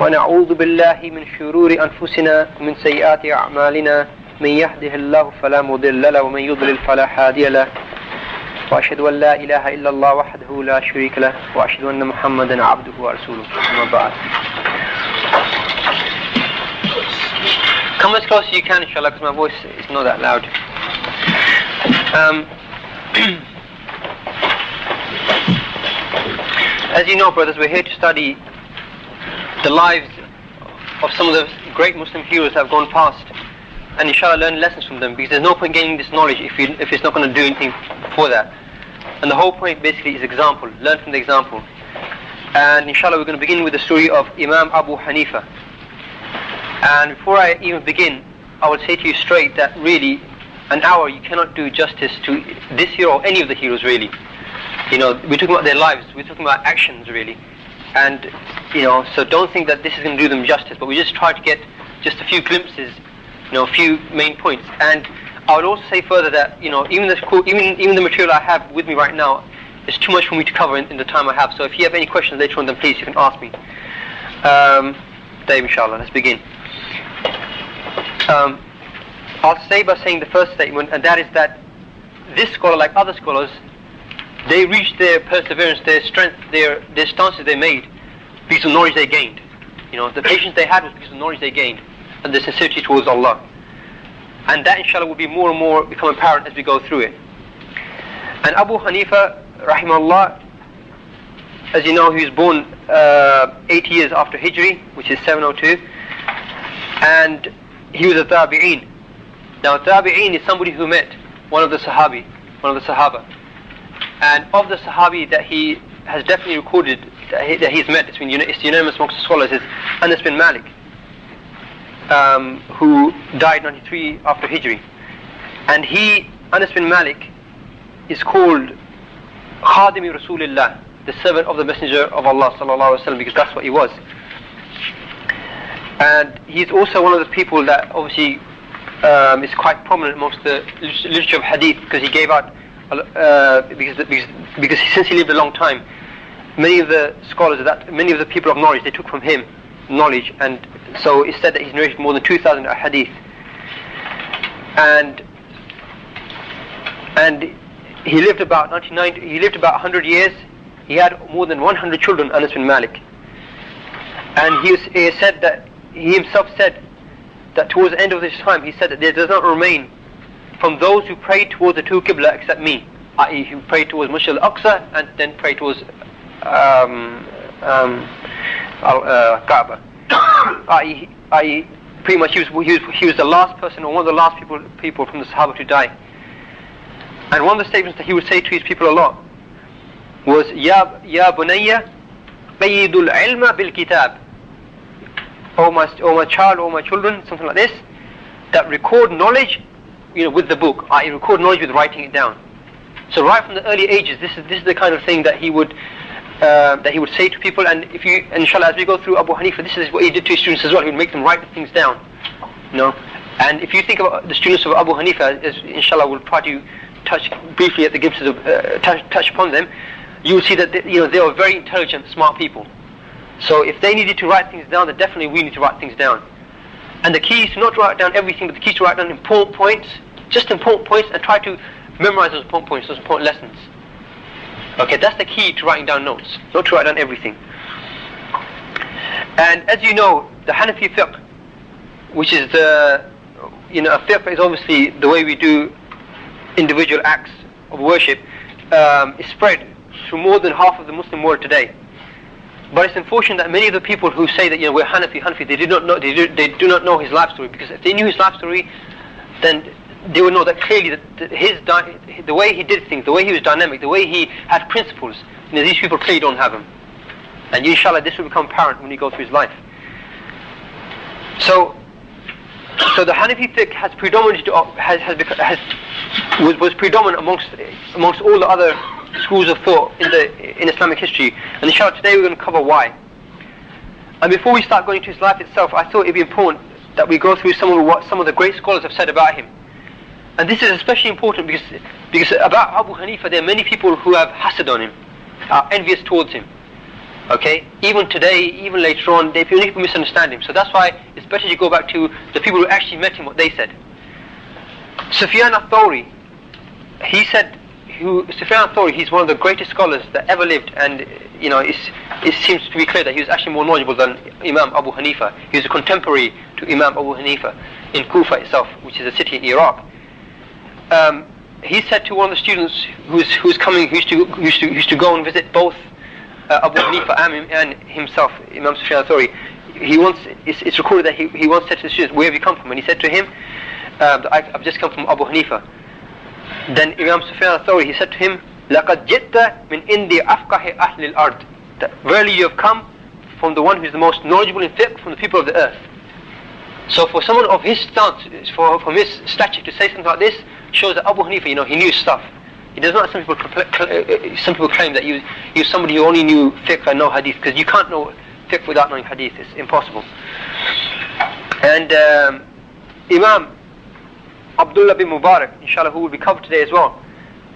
ونعوذ بالله من شرور أنفسنا ومن سيئات أعمالنا من يهده الله فلا مضل له ومن يضلل فلا هادي له وأشهد أن لا إله إلا الله وحده لا شريك له وأشهد أن محمدا عبده ورسوله أما بعد. Come as close as you can, inshallah, because my voice is not that loud. As you know, brothers, we're here to study the lives of some of the great Muslim heroes that have gone past, and inshallah learn lessons from them, because there's no point gaining this knowledge if it's not going to do anything for that. And the whole point basically is example, learn from the example. And inshallah we're going to begin with the story of Imam Abu Hanifa. And before I even begin, I will say to you straight that really an hour you cannot do justice to this hero or any of the heroes really. You know, we're talking about their lives, we're talking about actions really. And you know, so don't think that this is going to do them justice, but we just try to get just a few glimpses, you know, a few main points. And I would also say further that, you know, even the material I have with me right now is too much for me to cover in the time I have. So if you have any questions later on, then please you can ask me. Dave, inshallah, let's begin. I'll say by saying the first statement, and that is that this scholar, like other scholars, they reached their perseverance, their strength, their stances they made because of knowledge they gained. You know, the patience they had was because of knowledge they gained and the sincerity towards Allah. And that inshallah will be more and more become apparent as we go through it. And Abu Hanifa, rahimahullah, as you know, he was born 80 years after Hijri, which is 702, and he was a tabi'een. Now tabi'een is somebody who met one of the Sahaba. And of the Sahabi that he has definitely recorded that he's met, it's unanimous amongst the scholars, is Anas bin Malik, who died 93 after Hijri. And Anas bin Malik, is called Khadimi Rasulillah, the servant of the Messenger of Allah sallallahu alaihi wasallam, because that's what he was. And he's also one of the people that obviously is quite prominent amongst the literature of hadith, because he gave out because since he lived a long time, many of the scholars many of the people of knowledge, they took from him knowledge, and so it's said that he's narrated more than 2,000 hadith. And he lived about 100 years. He had more than 100 children, Anas bin Malik. And he said that he himself said that towards the end of his time, he said that there does not remain from those who pray towards the two Qibla except me, i.e. who pray towards Masjid al-Aqsa and then pray towards Kaaba. i.e. pretty much he was the last person, or one of the last people from the Sahaba to die. And one of the statements that he would say to his people a lot was Ya bunayya qayyidul ilma bil kitab. Oh my child, oh my children, something like this, that record knowledge, you know, with the book, i.e. record knowledge with writing it down. So right from the early ages, this is the kind of thing that he would say to people. And inshallah, as we go through Abu Hanifa, this is what he did to his students as well. He would make them write things down, you know. And if you think about the students of Abu Hanifa, as inshallah we'll try to touch briefly at the glimpses of touch upon them, you will see that they were very intelligent, smart people. So if they needed to write things down, then definitely we need to write things down. And the key is to not write down everything, but the key is to write down important points, just important points, and try to memorize those important points, those important lessons. Okay, that's the key to writing down notes, not to write down everything. And as you know, the Hanafi fiqh, which is a fiqh is obviously the way we do individual acts of worship, is spread through more than half of the Muslim world today. But it's unfortunate that many of the people who say that we're Hanafi, they do not know his life story, because if they knew his life story, then they would know that clearly that the way he did things, the way he was dynamic, the way he had principles, these people clearly don't have them. And inshallah this will become apparent when you go through his life. So the Hanafi fiqh has was predominant amongst all the other schools of thought in Islamic history, and inshallah today we're going to cover why. And before we start going to his life itself, I thought it'd be important that we go through some of the great scholars have said about him. And this is especially important because about Abu Hanifa there are many people who have hasad on him, are envious towards him. Okay, even today, even later on, people misunderstand him. So that's why it's better to go back to the people who actually met him, what they said. Sufyan al-Thawri, he said, Sufyan al-Thawri, he's one of the greatest scholars that ever lived, and it seems to be clear that he was actually more knowledgeable than Imam Abu Hanifa. He was a contemporary to Imam Abu Hanifa in Kufa itself, which is a city in Iraq. He said to one of the students who used to go and visit both Abu Hanifa and himself, Imam Sufyan al-Thawri, it's recorded that he once said to the students, "Where have you come from?" And he said to him, "I've just come from Abu Hanifa." Then Imam Sufyan al-Thawri, he said to him, لَقَدْ جِئْتَ مِنْ إِنْدِ أَفْقَهِ أَهْلِ الْأَرْضِ, that verily you have come from the one who is the most knowledgeable in fiqh from the people of the earth. So for someone of his stance, from his stature to say something like this, shows that Abu Hanifa, he knew stuff. He does not. Some people claim that he was somebody who only knew fiqh and no hadith, because you can't know fiqh without knowing hadith. It's impossible. And Imam Abdullah bin Mubarak, inshallah, who will be covered today as well,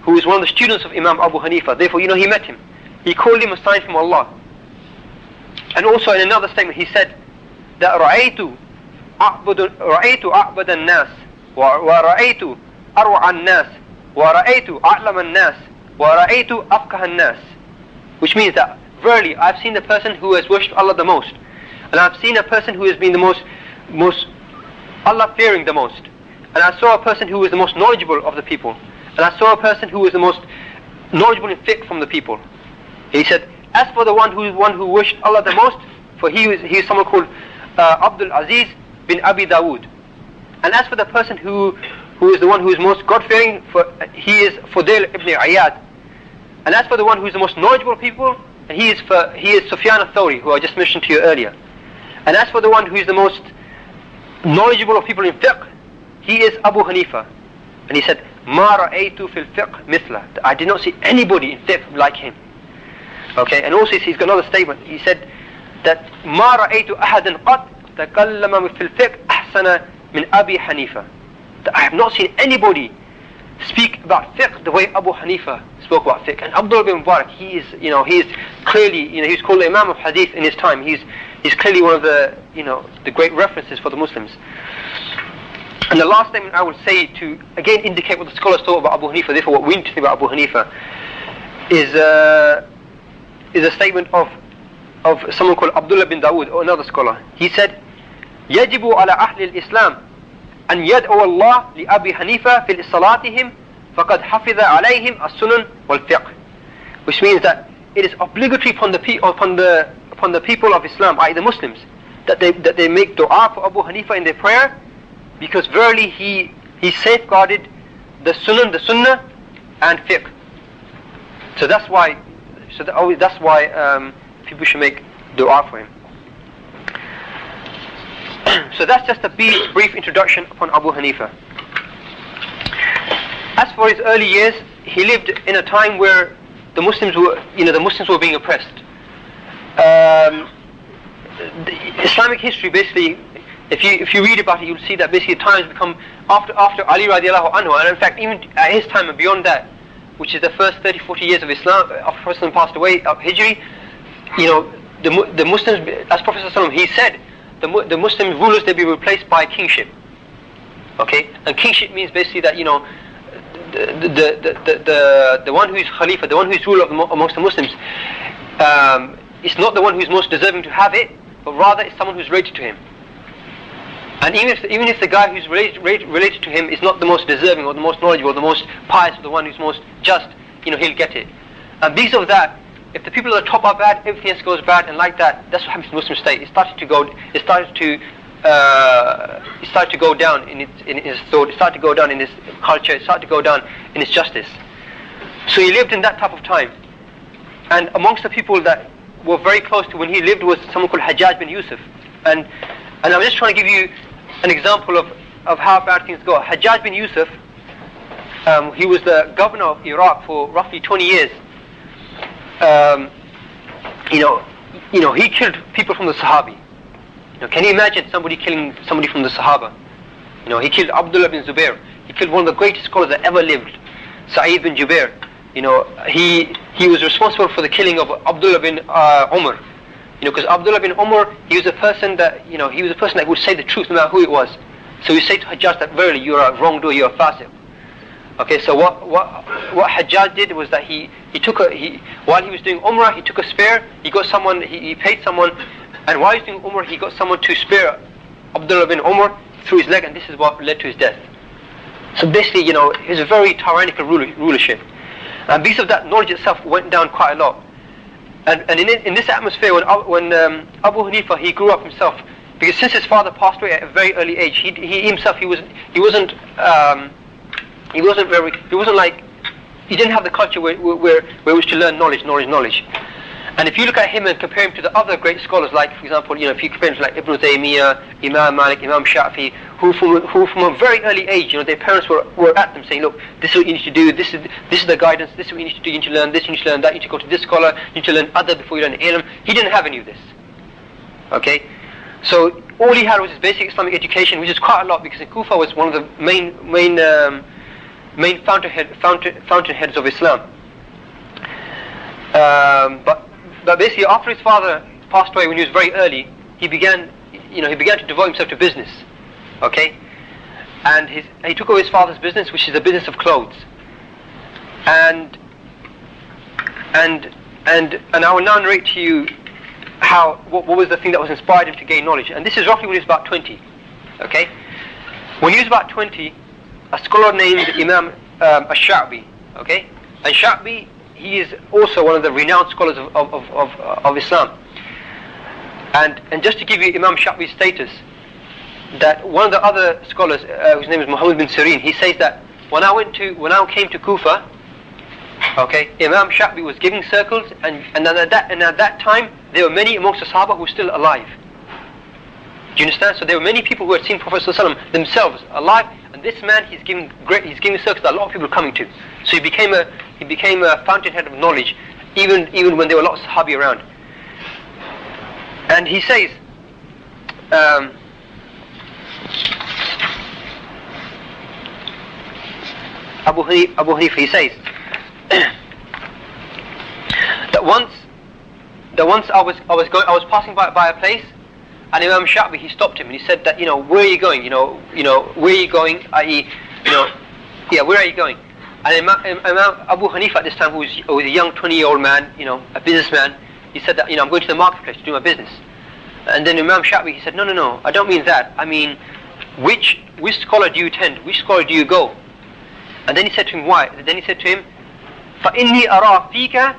who is one of the students of Imam Abu Hanifa. Therefore, he met him. He called him a sign from Allah. And also in another statement, he said that رأيت أعبد الناس ورأيت أروع الناس وَرَأَيْتُ أَعْلَمَ النَّاسِ وَرَأَيْتُ أَفْقَهَ النَّاسِ, which means that verily I've seen the person who has worshipped Allah the most, and I've seen a person who has been the most Allah fearing the most, and I saw a person who was the most knowledgeable of the people, and I saw a person who was the most knowledgeable in fiqh from the people. He said, as for the one who worshipped Allah the most, for he is someone called Abdul Aziz bin Abi Dawood, and as for the person who is the one who is most God-fearing, he is Fudail ibn Iyad. And as for the one who is the most knowledgeable of people, he is Sufyan al-Thawri, who I just mentioned to you earlier. And as for the one who is the most knowledgeable of people in fiqh, he is Abu Hanifa. And he said, مَا رَأَيْتُ فِي الْفِقْهِ مِثْلَهُ, I did not see anybody in fiqh like him. Okay, and also he's got another statement. He said that مَا رَأَيْتُ أَحَدًا قَدْ تَكَلَّمَ فِي الْفِقْهِ أَحْسَنَ مِنْ أَبِي حَنِيفَةَ, that I have not seen anybody speak about fiqh the way Abu Hanifa spoke about fiqh. And Abdullah bin Mubarak, he is clearly, he's called the Imam of Hadith in his time. He's clearly one of the great references for the Muslims. And the last statement I will say to again indicate what the scholars thought about Abu Hanifa, therefore what we need to think about Abu Hanifa, is a statement of someone called Abdullah bin Dawood, or another scholar. He said, يجب على أهل الإسلام أن يدعو الله لأبي حنيفة في صلاتهم فقد حفظ عليهم السنن والفقه, which means that it is obligatory upon the people of Islam, i.e. the Muslims, that they make dua for Abu Hanifa in their prayer, because verily he safeguarded the sunnah and fiqh. So that's why people should make dua for him. So that's just a brief introduction upon Abu Hanifa. As for his early years, he lived in a time where the Muslims were being oppressed. The Islamic history, basically, if you read about it, you'll see that basically times become after Ali radiallahu anhu, and in fact even at his time and beyond that, which is the first 30-40 years of Islam, after Prophet passed away, of Hijri, the Muslims, as Prophet ﷺ, he said, the Muslim rulers, they'll be replaced by kingship. Okay, and kingship means basically that the one who is Khalifa, the one who is ruler amongst the Muslims, is not the one who is most deserving to have it, but rather it's someone who is related to him. And even if the guy who's related to him is not the most deserving or the most knowledgeable or the most pious or the one who's most just, he'll get it. And because of that, if the people at the top are bad, everything else goes bad, and like that, that's what happens in the Muslim state. It started to go down in its thought. It started to go down in its culture. It started to go down in its justice. So he lived in that type of time, and amongst the people that were very close to when he lived was someone called Hajjaj bin Yusuf. And I'm just trying to give you an example of how bad things go. Hajjaj bin Yusuf, he was the governor of Iraq for roughly 20 years. He killed people from the Sahabi. Can you imagine somebody killing somebody from the Sahaba? He killed Abdullah bin Zubair. He killed one of the greatest scholars that ever lived, Sa'id bin Jubair. He was responsible for the killing of Abdullah bin Umar. Because Abdullah bin Umar, he was a person that would say the truth no matter who it was. So he said to Hajjaj that verily you're a wrongdoer, you're a fasiq. Okay, so what Hajjaj did was that while he was doing Umrah, he took a spear, he paid someone, and while he was doing Umrah, he got someone to spear Abdullah bin Umar through his leg, and this is what led to his death. So basically, it was a very tyrannical rulership. And because of that, knowledge itself went down quite a lot. And in this atmosphere, when Abu Hanifa, he grew up himself, because since his father passed away at a very early age, he didn't have the culture where he was to learn knowledge. And if you look at him and compare him to the other great scholars, like for example, if you compare him to like Ibn Taymiyyah, Imam Malik, Imam Shafi, who from a very early age, their parents were at them saying, look, this is what you need to do, this is the guidance, this is what you need to do, you need to learn this, you need to learn that, you need to go to this scholar, you need to learn other before you learn ilm. He didn't have any of this. Okay? So all he had was his basic Islamic education, which is quite a lot, because Kufa was one of the main fountainheads of Islam. But basically, after his father passed away when he was very early, he began to devote himself to business. Okay, and he took over his father's business, which is the business of clothes. And I will now narrate to you what was the thing that was inspired him to gain knowledge. And this is roughly when he was about 20. Okay, when he was about 20, a scholar named Imam Al-Sha'bi. Okay, and Sha'bi, he is also one of the renowned scholars of Islam. And just to give you Imam Sha'bi's status, that one of the other scholars, whose name is Muhammad bin Sirin, he says that when I came to Kufa, okay, Imam Sha'bi was giving circles, and at that time there were many amongst the Sahaba who were still alive. Do you understand? So there were many people who had seen Prophet ﷺ themselves alive, and this man he's giving circles that a lot of people are coming to. So he became a fountainhead of knowledge, even when there were lots of Sahabi around. And he says, Abu Hanifa, he says that once I was passing by a place, and Imam Sha'bi, he stopped him and he said that, where are you going? Where are you going? I.e., where are you going? And Imam Abu Hanifa at this time, who was a young 20-year-old man, a businessman, he said that, I'm going to the marketplace to do my business. And then Imam Sha'bi, he said, no, I don't mean that. I mean, which scholar do you attend? Which scholar do you go? And then he said to him, why? And then he said to him, فَإِنِّي أَرَى فِيكَ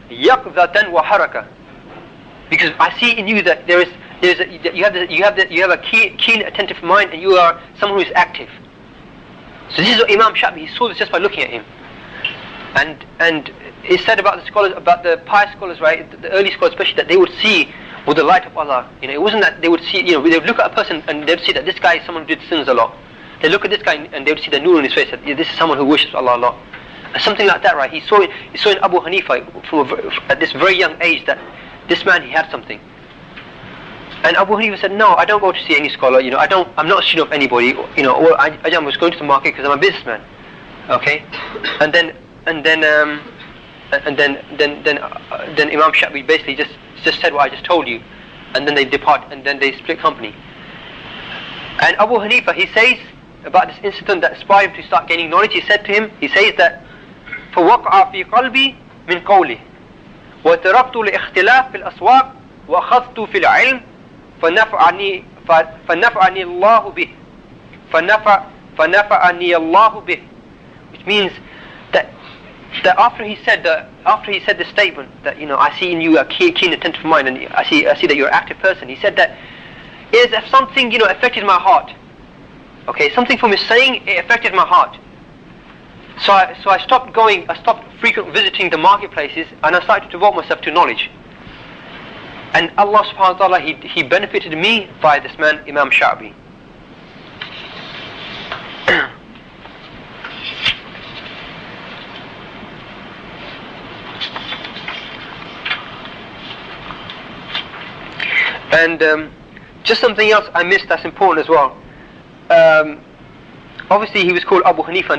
يَقْظَةً وَحَرَكَةً. Because I see in you that you have a keen, attentive mind, and you are someone who is active. So this is what Imam Sha'bi, he saw this just by looking at him. And it's said about the scholars, about the pious scholars, right, the early scholars especially, that they would see with the light of Allah. It wasn't that they would see, they would look at a person and they would see that this guy is someone who did sins a lot. They look at this guy and they would see the nur in his face, that this is someone who worships Allah a lot. And something like that, right? He saw in Abu Hanifa at this very young age that this man, he had something. And Abu Hanifa said, no, I don't go to see any scholar, I'm not a student of anybody, or I was going to the market because I'm a businessman. Okay? And then Imam Sha'bi basically just said what I just told you, and then they depart, and then they split company. And Abu Hanifa, he says about this incident that inspired him to start gaining knowledge, he says that فَوَقْعَ فِي قَلْبِي مِنْ قَوْلِهِ وَتَرَكْتُ لِإِخْتِلَافِ فِي الْأَسْوَاقِ وَأَخَذْتُ فِي الْعِلْمِ فَنَفَعَنِي اللَّهُ بِهِ. Which means that after he said the statement that I see in you a keen attentive mind, and I see that you're an active person, he said that is if something affected my heart. Okay, something from his saying, it affected my heart. So I stopped frequent visiting the marketplaces, and I started to devote myself to knowledge. And Allah subhanahu wa ta'ala, he benefited me by this man, Imam Sha'bi. And just something else I missed that's important as well. Obviously he was called Abu Hanifa,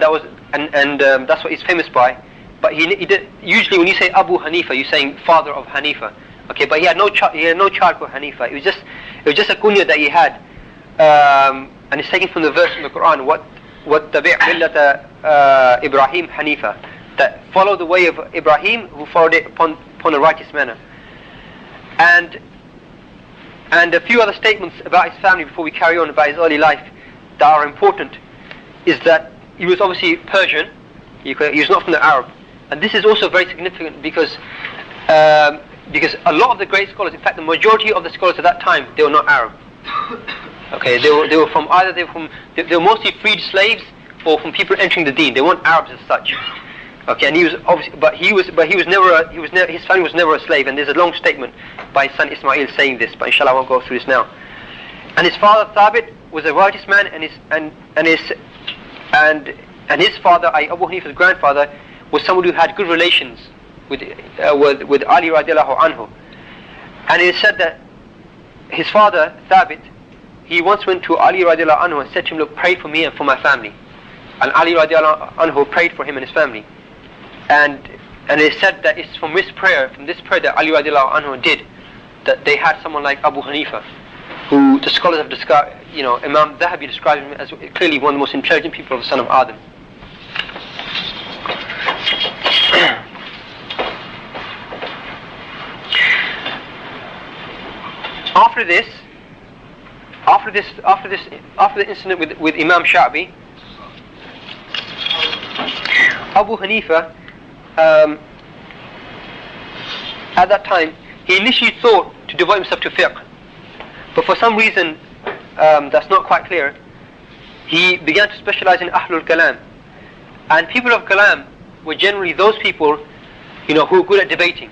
and that's what he's famous by. But he did, usually when you say Abu Hanifa, you're saying father of Hanifa. Okay, but he had no child. He had no child called Hanifa. It was just a kunya that he had, and it's taken from the verse in the Quran. What tabi' millata Ibrahim Hanifa, that follow the way of Ibrahim, who followed it upon a righteous manner. And a few other statements about his family before we carry on about his early life that are important is that he was obviously Persian. He was not from the Arab, and this is also very significant because a lot of the great scholars, in fact, the majority of the scholars at that time, they were not Arab. Okay, they were from either they were mostly freed slaves or from people entering the Deen. They weren't Arabs as such. Okay, and he was obviously, his family was never a slave. And there's a long statement by his son Ismail saying this, but inshallah I won't go through this now. And his father Thabit was a righteous man, and his father, Abu Hanifa's grandfather, was someone who had good relations with Ali radiallahu anhu. And it is said that his father Thabit, he once went to Ali radiallahu anhu and said to him, look, pray for me and for my family. And Ali radiallahu anhu prayed for him and his family. And it is said that it's from this prayer that Ali radiallahu anhu did, that they had someone like Abu Hanifa, who the scholars have described, Imam Zahabi described him as clearly one of the most intelligent people of the son of Adam. After the incident with Imam Sha'bi, Abu Hanifa, at that time, he initially thought to devote himself to fiqh, but for some reason that's not quite clear, he began to specialize in Ahlul Kalam. And people of Kalam were generally those people, who were good at debating.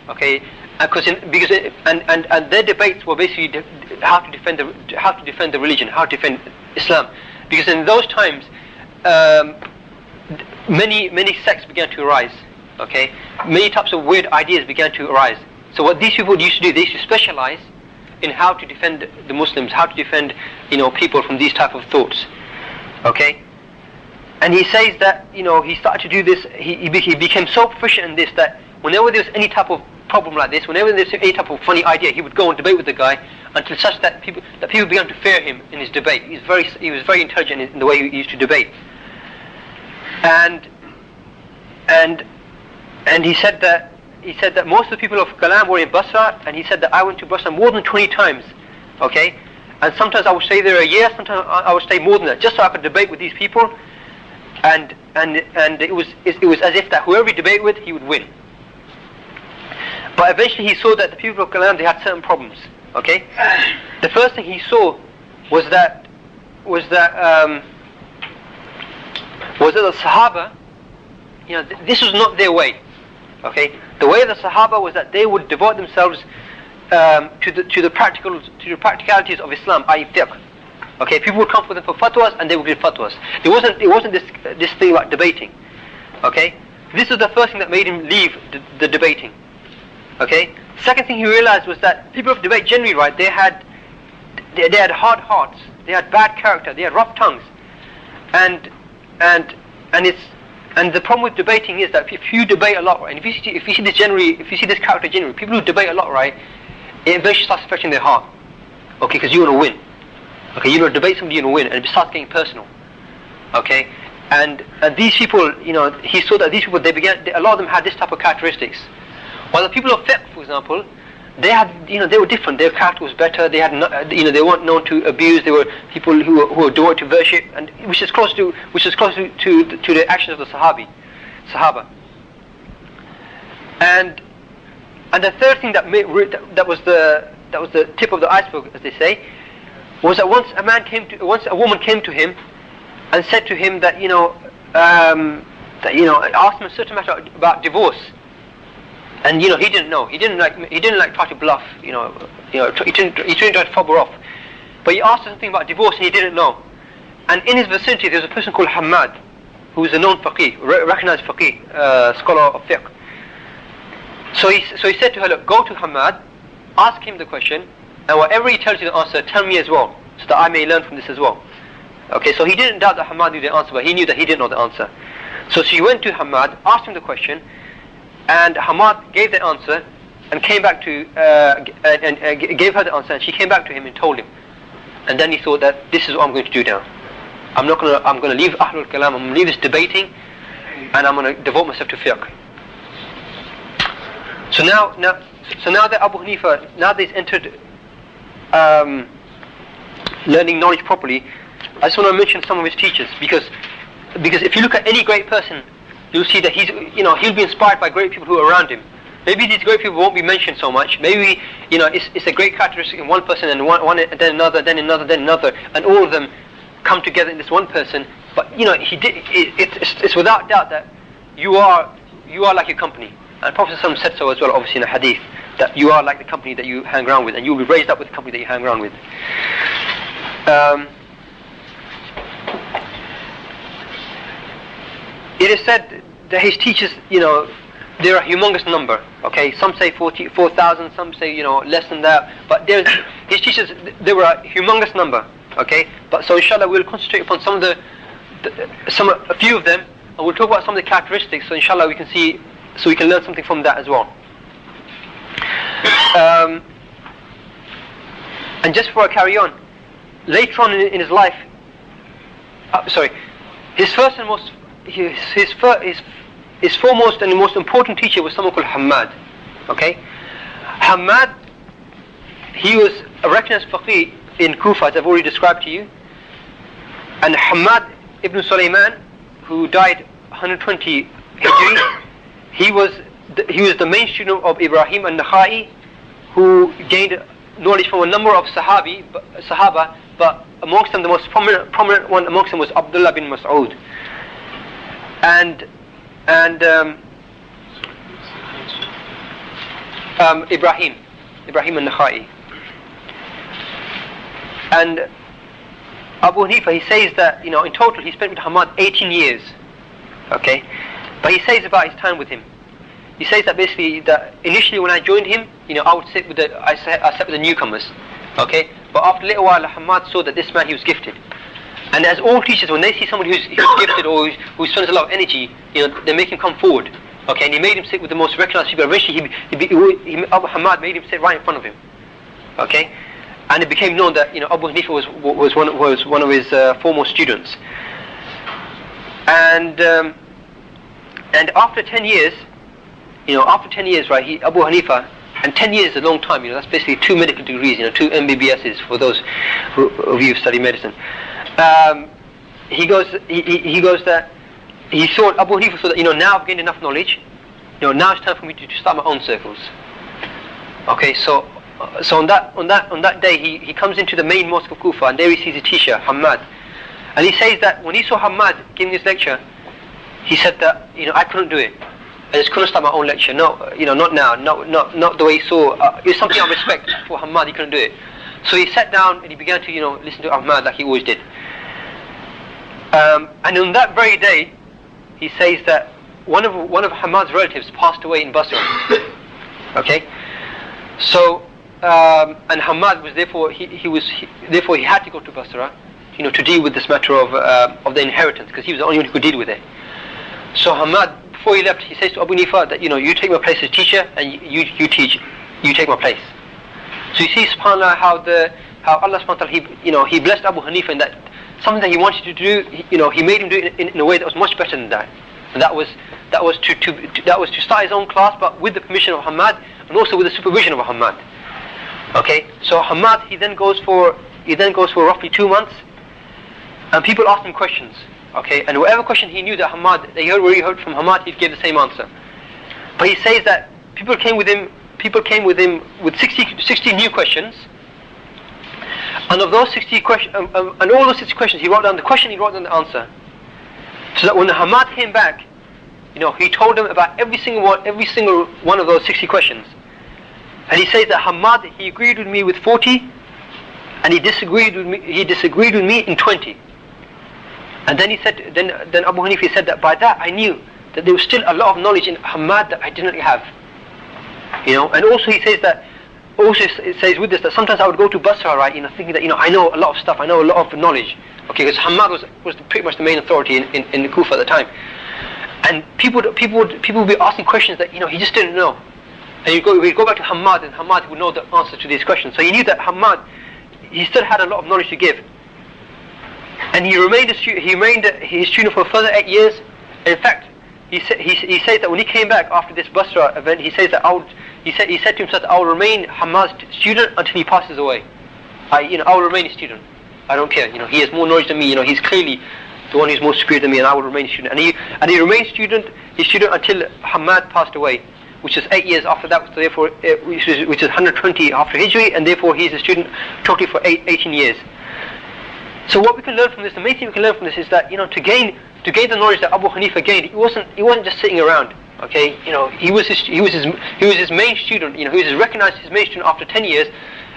Okay, and their debates were basically how to defend the religion, how to defend Islam, because in those times many sects began to arise. Okay, many types of weird ideas began to arise. So what these people used to do, they used to specialize in how to defend the Muslims, how to defend people from these type of thoughts. Okay, and he says that he started to do this. He became so proficient in this that whenever there was any type of problem like this, whenever there was any type of funny idea, he would go and debate with the guy until such that people began to fear him in his debate. He was very intelligent in the way he used to debate. And he said that most of the people of Kalam were in Basra, and he said that I went to Basra more than 20 times. Okay, and sometimes I would stay there a year, sometimes I would stay more than that, just so I could debate with these people. And it was as if that whoever he debated with, he would win. But eventually he saw that the people of Kalam, they had certain problems. Okay, the first thing he saw was that the Sahaba, this was not their way. Okay, the way of the Sahaba was that they would devote themselves to the practicalities of Islam, i.e. fiqh. Okay, people would come for them for fatwas, and they would give fatwas. It wasn't this thing like debating. Okay, this was the first thing that made him leave the debating. Okay, second thing he realized was that people of debate generally, right, they had hard hearts, they had bad character, they had rough tongues, and the problem with debating is that if you debate a lot, right, and if you see this character generally, people who debate a lot, right, it eventually starts affecting their heart. Okay, because you want to win. Okay, you want to debate somebody, you want to win, and it starts getting personal. Okay, and these people, he saw that these people, a lot of them had this type of characteristics. While the people of fiqh, for example, they were different. Their character was better. They had, they weren't known to abuse. They were people who were devoted to worship, and which is close to the actions of the Sahaba. And the third thing that was the tip of the iceberg, as they say, was that once a woman came to him and said to him that asked him a certain matter about divorce. And he didn't know. He didn't like try to bluff. He didn't try to fob her off. But he asked her something about divorce, and he didn't know. And in his vicinity, there was a person called Hamad, who was a known faqih, recognized faqih, scholar of fiqh. So he said to her, look, go to Hamad, ask him the question, and whatever he tells you the answer, tell me as well, so that I may learn from this as well. Okay, so he didn't doubt that Hamad knew the answer, but he knew that he didn't know the answer. So she went to Hamad, asked him the question, and Hamad gave the answer, and came back to gave her the answer, and she came back to him and told him. And then he thought that this is what I'm going to do now. I'm going to leave Ahlul Kalam, I'm going to leave this debating, and I'm going to devote myself to fiqh. So now that Abu Hanifa, now that he's entered learning knowledge properly, I just want to mention some of his teachers, because if you look at any great person, you'll see that he'll be inspired by great people who are around him. Maybe these great people won't be mentioned so much. Maybe it's a great characteristic in one person, and one then another, then another, then another, and all of them come together in this one person. But it's without doubt that you are like your company. And Prophet ﷺ said so as well, obviously in a hadith, that you are like the company that you hang around with, and you will be raised up with the company that you hang around with. It is said that his teachers, they're a humongous number. Okay, some say 4,000, some say less than that. But his teachers, they were a humongous number. Okay, but so inshallah we'll concentrate upon a few of them, and we'll talk about some of the characteristics. So inshallah we can see, so we can learn something from that as well. And just before I carry on, later on in his life, his foremost and most important teacher was someone called Hammad. Okay, Hammad, he was a recognized faqih in Kufa, as I've already described to you. And Hammad ibn Sulaiman, who died 120 Hijri, he was the main student of Ibrahim al-Nakhai, who gained knowledge from a number of Sahaba, but amongst them the most prominent one amongst them was Abdullah bin Mas'ud. And Ibrahim al-Nakhai. And Abu Hanifa, he says that in total he spent with Hammad 18 years. Okay, but he says about his time with him, he says that basically that initially when I joined him, I would sit with I sat with the newcomers. Okay, but after a little while Hammad saw that this man, he was gifted. And as all teachers, when they see somebody who's gifted or who spends a lot of energy, they make him come forward. Okay, and he made him sit with the most recognized people. Eventually Abu Hammad made him sit right in front of him. Okay, and it became known that Abu Hanifa was one of his foremost students. And after 10 years, right, Abu Hanifa, and 10 years is a long time. That's basically 2 medical degrees. 2 MBBSs for those of you who study medicine. He goes that he thought, Abu Hanifa thought that now I've gained enough knowledge. Now it's time for me to start my own circles. Okay, so on that day he comes into the main mosque of Kufa, and there he sees his teacher Hammad, and he says that when he saw Hammad giving this lecture, he said that I couldn't do it. I just couldn't start my own lecture. No, not now. Not the way he saw. It's something I respect for Hammad. He couldn't do it. So he sat down and he began to listen to Hammad like he always did. And on that very day, he says that one of Hammad's relatives passed away in Basra. Okay, so and Hammad was therefore he had to go to Basra, to deal with this matter of the inheritance, because he was the only one who could deal with it. So Hammad, before he left, he says to Abu Hanifa that you take my place as teacher, and you teach, you take my place. So you see, subhanAllah, how Allah subhanahu wa ta'ala, he blessed Abu Hanifa in that something that he wanted to do, he made him do it in a way that was much better than that. And that was to start his own class, but with the permission of Hammad, and also with the supervision of Hammad. Okay, so Hammad, he then goes for roughly 2 months, and people asked him questions. Okay, and whatever question he knew that he heard from Hammad, he'd give the same answer. But he says that people came with him with 60 new questions, and of those 60 questions, and all those 60 questions, he wrote down the question, he wrote down the answer. So that when Hammad came back, he told them about every single one of those 60 questions. And he says that Hammad, he agreed with me with 40, and he disagreed with me in 20. And then he said, then Abu Hanifa said that by that I knew that there was still a lot of knowledge in Hammad that I didn't have. And also he says that, it says with this that sometimes I would go to Basra, right, thinking that I know a lot of stuff, I know a lot of knowledge. Okay, because Hammad was pretty much the main authority in the Kufa at the time. And people would be asking questions that he just didn't know. And we'd go back to Hammad, and Hammad would know the answer to these questions. So he knew that Hammad, he still had a lot of knowledge to give. And he remained his student for a further 8 years. In fact, he says that when he came back after this Basra event, he says that he said to himself that I will remain Hammad's student until he passes away. I will remain his student. I don't care. He has more knowledge than me. He's clearly the one who's more superior than me, and I will remain his student. And he remained his student until Hammad passed away, which is 8 years after that. So therefore, which is 120 after Hijri, and therefore he's a student totally for 18 years. So what we can learn from this, the main thing we can learn from this is that to gain the knowledge that Abu Hanifa gained, he wasn't just sitting around. Okay, he was his main student. He was recognized his main student after 10 years,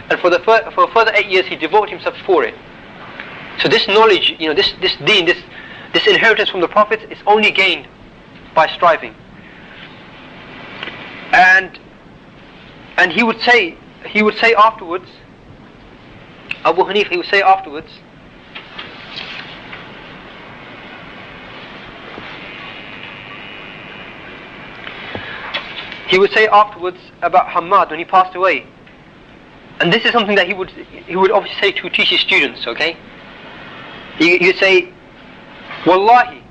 and for a further 8 years he devoted himself for it. So this knowledge, this deen, this inheritance from the prophets is only gained by striving. And he would say afterwards, Abu Hanifa, he would say afterwards, about Hammad when he passed away, and this is something that he would obviously say to teach his students. Okay, he would say, "Wallahi,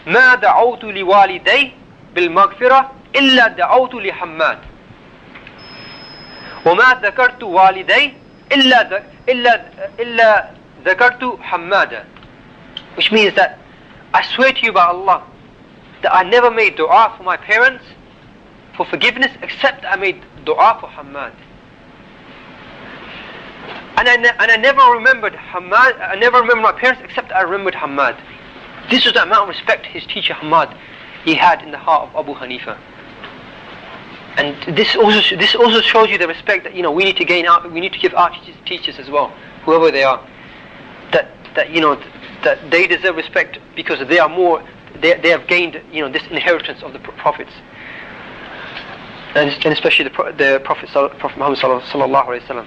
ma da'awtu li waliday bil maghfirah illa da'awtu li Hammad, wa ma dhakartu waliday illa dhakartu Hammada," which means that I swear to you by Allah that I never made dua for my parents for forgiveness except I made dua for Hammad. And I never remembered Hammad. I never remembered my parents except I remembered Hammad. This was the amount of respect his teacher Hammad he had in the heart of Abu Hanifa. And this also shows you the respect that we need to gain out. We need to give our teachers as well, whoever they are. That they deserve respect because they are more. They have gained this inheritance of the prophets. And especially the Prophet Muhammad sallallahu alaihi wasallam.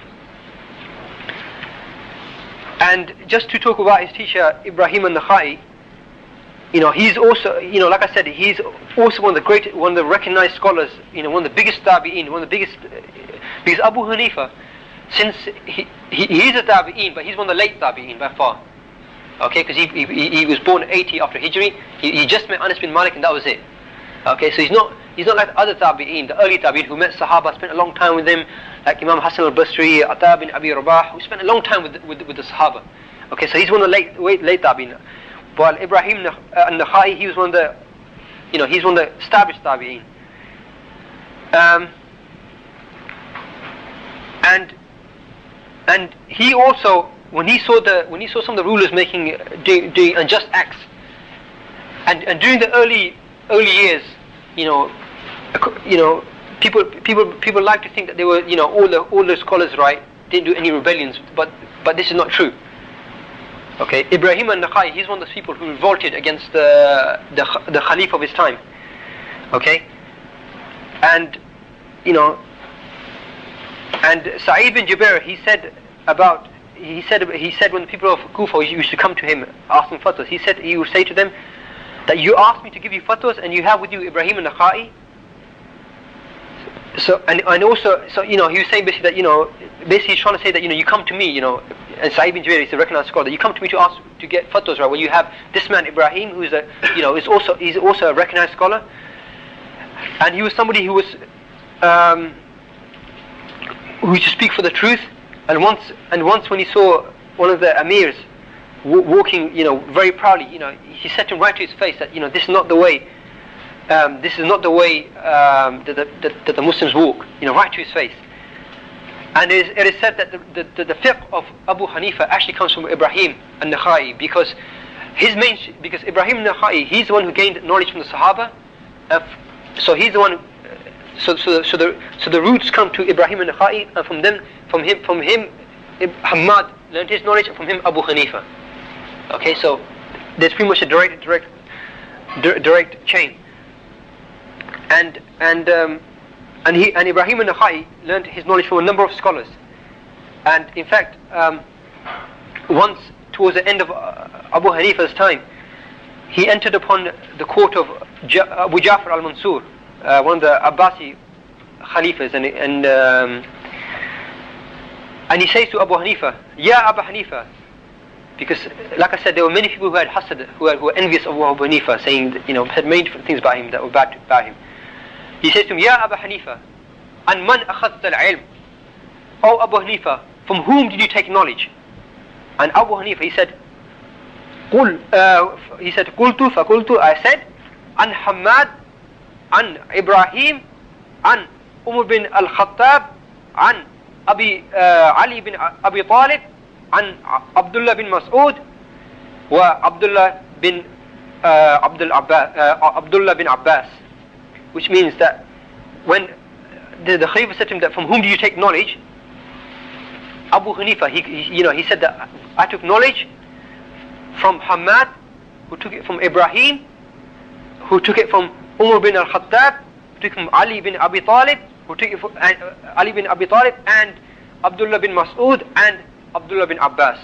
And just to talk about his teacher Ibrahim al-Nakhai, he's also, like I said, he's also one of the recognized scholars, one of the biggest tabi'in, because Abu Hanifa, since he's a tabi'in, but he's one of the late tabi'in by far. Okay, because he was born 80 after Hijri. He just met Anas bin Malik and that was it. Okay, so he's not like the other tabi'in, the early tabi'in who met Sahaba, spent a long time with them, like Imam Hassan al-Basri, Ata bin Abi Rabah, who spent a long time with the Sahaba. Okay, so he's one of the late tabi'in. While Ibrahim al-Nakhai, he was one of the, he's one of the established tabi'in. And he also, when he saw some of the rulers doing unjust acts, and during the early years, people like to think that they were, all the scholars, right, didn't do any rebellions, but this is not true. Okay, Ibrahim al-Nakhai, he's one of those people who revolted against the Khalif of his time. Okay, and Sa'id bin Jubair, he said when the people of Kufa used to come to him asking fatwas, he would say to them that you asked me to give you fatwas and you have with you Ibrahim al-Nakhai. So and also, he was saying basically that basically he's trying to say that you come to me, and Sa'id bin Jubair is a recognized scholar, that you come to me to ask to get fatwas, right? Well, you have this man Ibrahim, who is he's also a recognized scholar, and he was somebody who used to speak for the truth. And once when he saw one of the amirs walking, very proudly, he said to him right to his face that this is not the way. This is not the way that the Muslims walk, right to his face. And it is said that the fiqh of Abu Hanifa actually comes from Ibrahim al-Nakhai, because Ibrahim al-Nakhai, he's the one who gained knowledge from the Sahaba. So he's the one. So the roots come to Ibrahim al-Nakhai, and from him, Hammad learned his knowledge, and from him Abu Hanifa. Okay, so there's pretty much a direct chain. And Ibrahim al-Nakhai learned his knowledge from a number of scholars. And in fact, once towards the end of Abu Hanifa's time, he entered upon the court of Abu Ja'far al-Mansur, one of the Abbasi Khalifas, and he says to Abu Hanifa, Ya Abu Hanifa, because like I said, there were many people who had hasad, who were envious of Abu Hanifa, saying that, said many different things about him that were bad about him. He says to him, Ya Abu Hanifa, an man akhadta al-ilm, O Abu Hanifa, from whom did you take knowledge? And Abu Hanifa, he said, Qultu fakultu, I said, an Hamad, an Ibrahim, an Umar bin Al-Khattab, an Ali bin Abi Talib, an Abdullah bin Mas'ud, wa Abdullah bin Abbas, which means that when the Khalifa said to him that from whom do you take knowledge, Abu Hanifa, he said that I took knowledge from Hamad, who took it from Ibrahim, who took it from Umar bin Al-Khattab, who took it from Ali bin Abi Talib, who took it from Ali bin Abi Talib, and Abdullah bin Mas'ud, and Abdullah bin Abbas.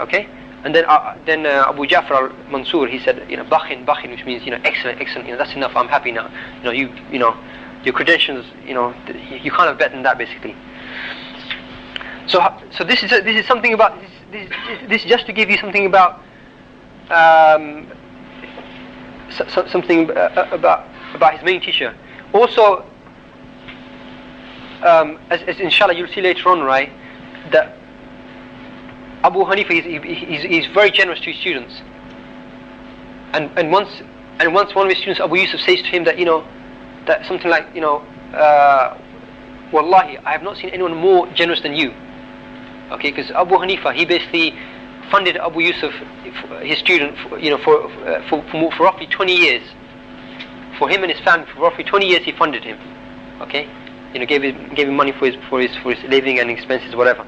Okay, and then Abu Ja'far al-Mansur, he said, bakhin, which means excellent, that's enough. I'm happy now. Your credentials, you can't have better than that, basically. So this is something about this is just to give you something about something about his main teacher. Also, as inshallah you'll see later on, right, that Abu Hanifa he's very generous to his students. And once one of his students, Abu Yusuf, says to him that that something like Wallahi, I have not seen anyone more generous than you. Okay, because Abu Hanifa, he basically funded Abu Yusuf, his student, for roughly 20 years. For him and his family, for roughly 20 years, he funded him. Okay, gave him money for his living and expenses, whatever.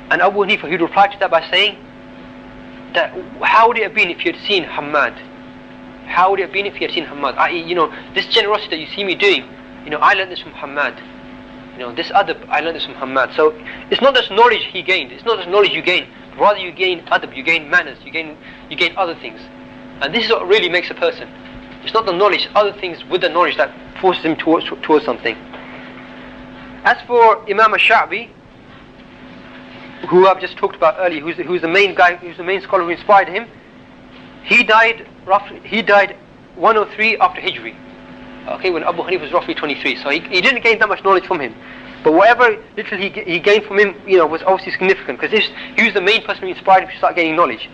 And Abu Hanifa, he'd reply to that by saying that, how would it have been if you had seen Hamad? How would it have been if you had seen Hamad? This generosity that you see me doing, I learned this from Hamad. This adab, I learned this from Hamad. So it's not just knowledge he gained, it's not just knowledge you gain, but rather you gain adab, you gain manners, you gain other things. And this is what really makes a person. It's not the knowledge, other things with the knowledge that forces him towards something. As for Imam Al-Sha'bi, who I've just talked about earlier, who's the main guy, who's the main scholar who inspired him, he died 103 after Hijri. Okay, when Abu Hanifah was roughly 23, so he didn't gain that much knowledge from him, but whatever little he gained from him, was obviously significant, because he was the main person who inspired him to start gaining knowledge.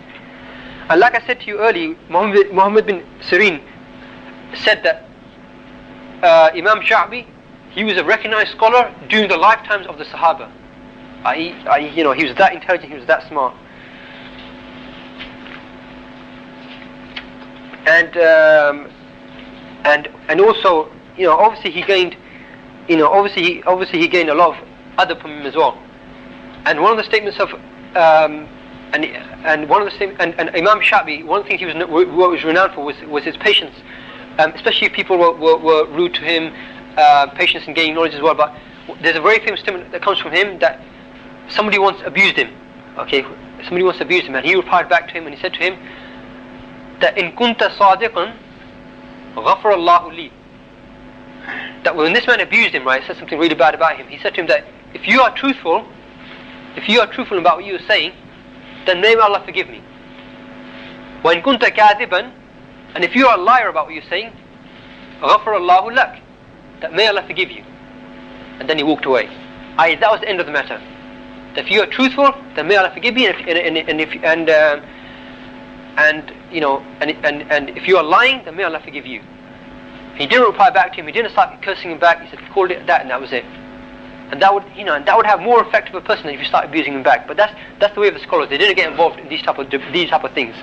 And like I said to you earlier, Muhammad bin Sirin said that Imam Sha'bi, he was a recognized scholar during the lifetimes of the Sahaba. He was that intelligent, he was that smart. And also, obviously he gained, obviously he gained a lot of adab from him as well. And one of the statements of and Imam Sha'bi, one of the things he was renowned for was his patience, especially if people were rude to him, patience in gaining knowledge as well. But there's a very famous statement that comes from him that somebody once abused him. Okay, somebody once abused him, and he replied back to him, and he said to him that in kunta sadiqan ghafara Allahu li. That when this man abused him, right, said something really bad about him, he said to him that if you are truthful about what you are saying, then may Allah forgive me. Wa in kunta kadhiban, and if you are a liar about what you're saying, ghafara Allahu lak, that may Allah forgive you. And then he walked away. That was the end of the matter. That if you are truthful, then may Allah forgive you, and if you are lying, then may Allah forgive you. He didn't reply back to him. He didn't start cursing him back. He said, he called it that, and that was it. And that would, that would have more effect of a person than if you start abusing him back. But that's the way of the scholars. They didn't get involved in these type of things.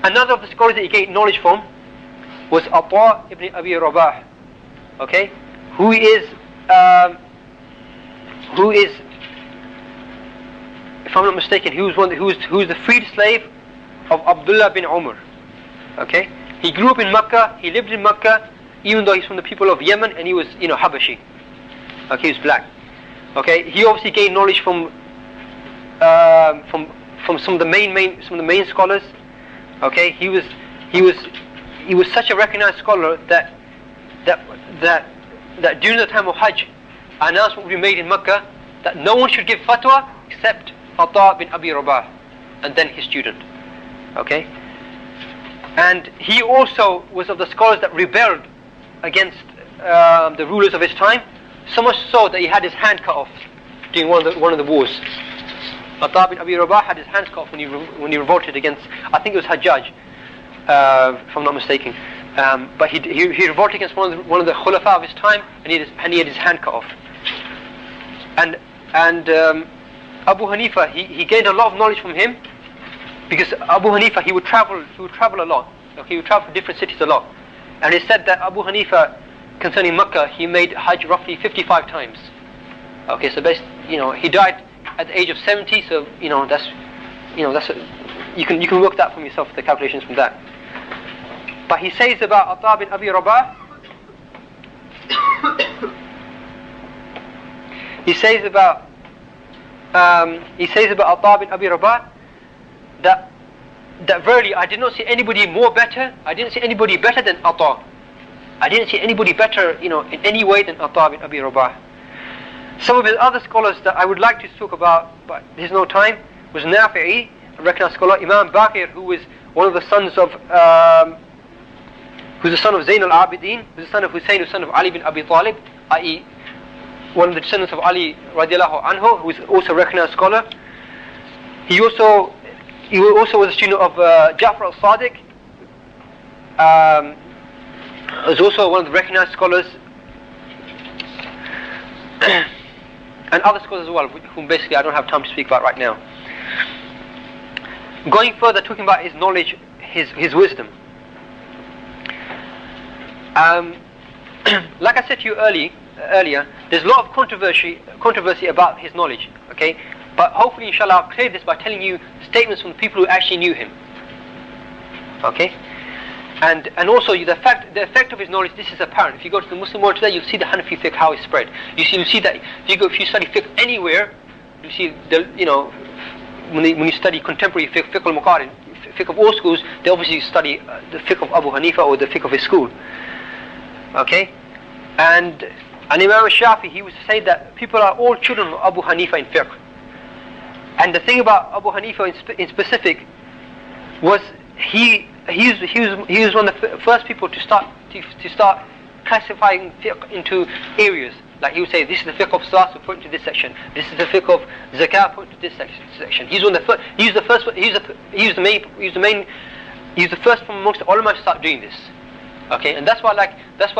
Another of the scholars that he gained knowledge from was Ata ibn Abi Rabah. Okay, who is, if I'm not mistaken, who's the freed slave of Abdullah bin Umar. Okay, he grew up in Makkah, he lived in Makkah, even though he's from the people of Yemen, and he was, Habashi. Okay, he was black. Okay, he obviously gained knowledge from some of the main scholars. Okay, he was such a recognized scholar that that during the time of Hajj, an announcement would be made in Mecca that no one should give fatwa except Ata bin Abi Rabah, and then his student. Okay? And he also was of the scholars that rebelled against the rulers of his time, so much so that he had his hand cut off during one of the wars. Ata bin Abi Rabah had his hands cut off when he revolted against, I think it was Hajjaj, if I'm not mistaken. But he revolted against one of the khulafa of his time, and he had his hand cut off. And Abu Hanifa, he gained a lot of knowledge from him, because Abu Hanifa, he would travel a lot. Okay, he would travel to different cities a lot. And it said that Abu Hanifa, concerning Mecca, he made Hajj roughly 55 times. Okay, so he died at the age of 70. So you can work that from yourself, the calculations from that. But he says about Ata bin Abi Rabah, he says about Ata bin Abi Rabah that verily I did not see anybody better. I didn't see anybody better than Ata. I didn't see anybody better, in any way than Ata bin Abi Rabah. Some of his other scholars that I would like to talk about, but there's no time, was Nafi'i, a recognized scholar. Imam Baqir, who was one of the sons of, who's the son of Zayn al-Abidin, who's the son of Hussein, who's the son of Ali bin Abi Talib, i.e. one of the descendants of Ali radiallahu anhu, who is also a recognized scholar. He also was a student of Ja'far al-Sadiq. Was also one of the recognized scholars, and other scholars as well, whom basically I don't have time to speak about right now. Going further, talking about his knowledge, his wisdom. Like I said to you earlier, there's a lot of controversy about his knowledge. Okay, but hopefully, inshallah, I'll clear this by telling you statements from the people who actually knew him. Okay. And also the effect of his knowledge, this is apparent. If you go to the Muslim world today, you'll see the Hanafi fiqh, how it's spread. You'll see that if you study fiqh anywhere, you see when you study contemporary fiqh al-Muqarin, fiqh of all schools, they obviously study the fiqh of Abu Hanifa or the fiqh of his school. Okay, and Imam al-Shafi, he would say that people are all children of Abu Hanifa in fiqh. And the thing about Abu Hanifa in specific was he was one of the first people to start classifying fiqh into areas. Like he would say, this is the fiqh of salat, so put into this section. This is the fiqh of zakah, put into this section. He was the first from amongst the ulama to start doing this. Okay, and that's why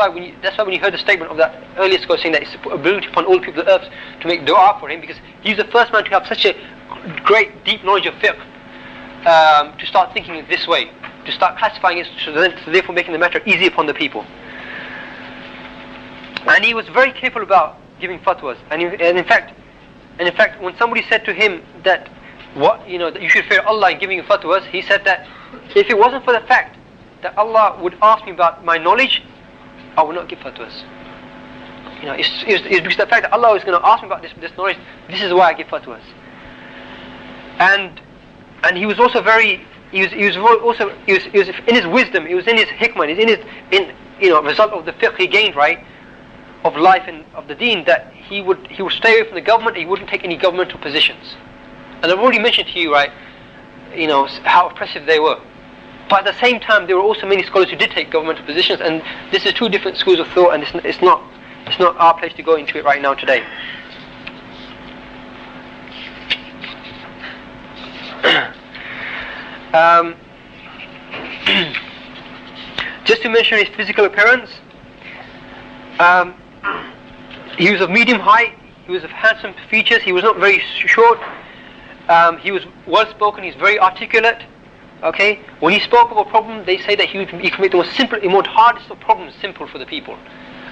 when you heard the statement of that earlier scholar saying that it's a ability upon all people of the earth to make dua for him, because he's the first man to have such a great deep knowledge of fiqh, to start thinking it this way, to start classifying it, so therefore making the matter easy upon the people. And he was very careful about giving fatwas. And in fact, when somebody said to him that that you should fear Allah in giving fatwas, he said that if it wasn't for the fact that Allah would ask me about my knowledge, I would not give fatwas. It's because the fact that Allah is going to ask me about this knowledge. This is why I give fatwas. And he was also he was in his wisdom, he was in his hikmah, result of the fiqh he gained, right, of life and of the deen, that he would stay away from the government. He wouldn't take any governmental positions. And I've already mentioned to you, right, how oppressive they were. But at the same time, there were also many scholars who did take governmental positions, and this is two different schools of thought, and it's not our place to go into it right now today. Just to mention his physical appearance, he was of medium height, he was of handsome features, he was not very short, he was well spoken, he's very articulate. Okay, when he spoke of a problem, they say that he could make the most hardest of problems simple for the people,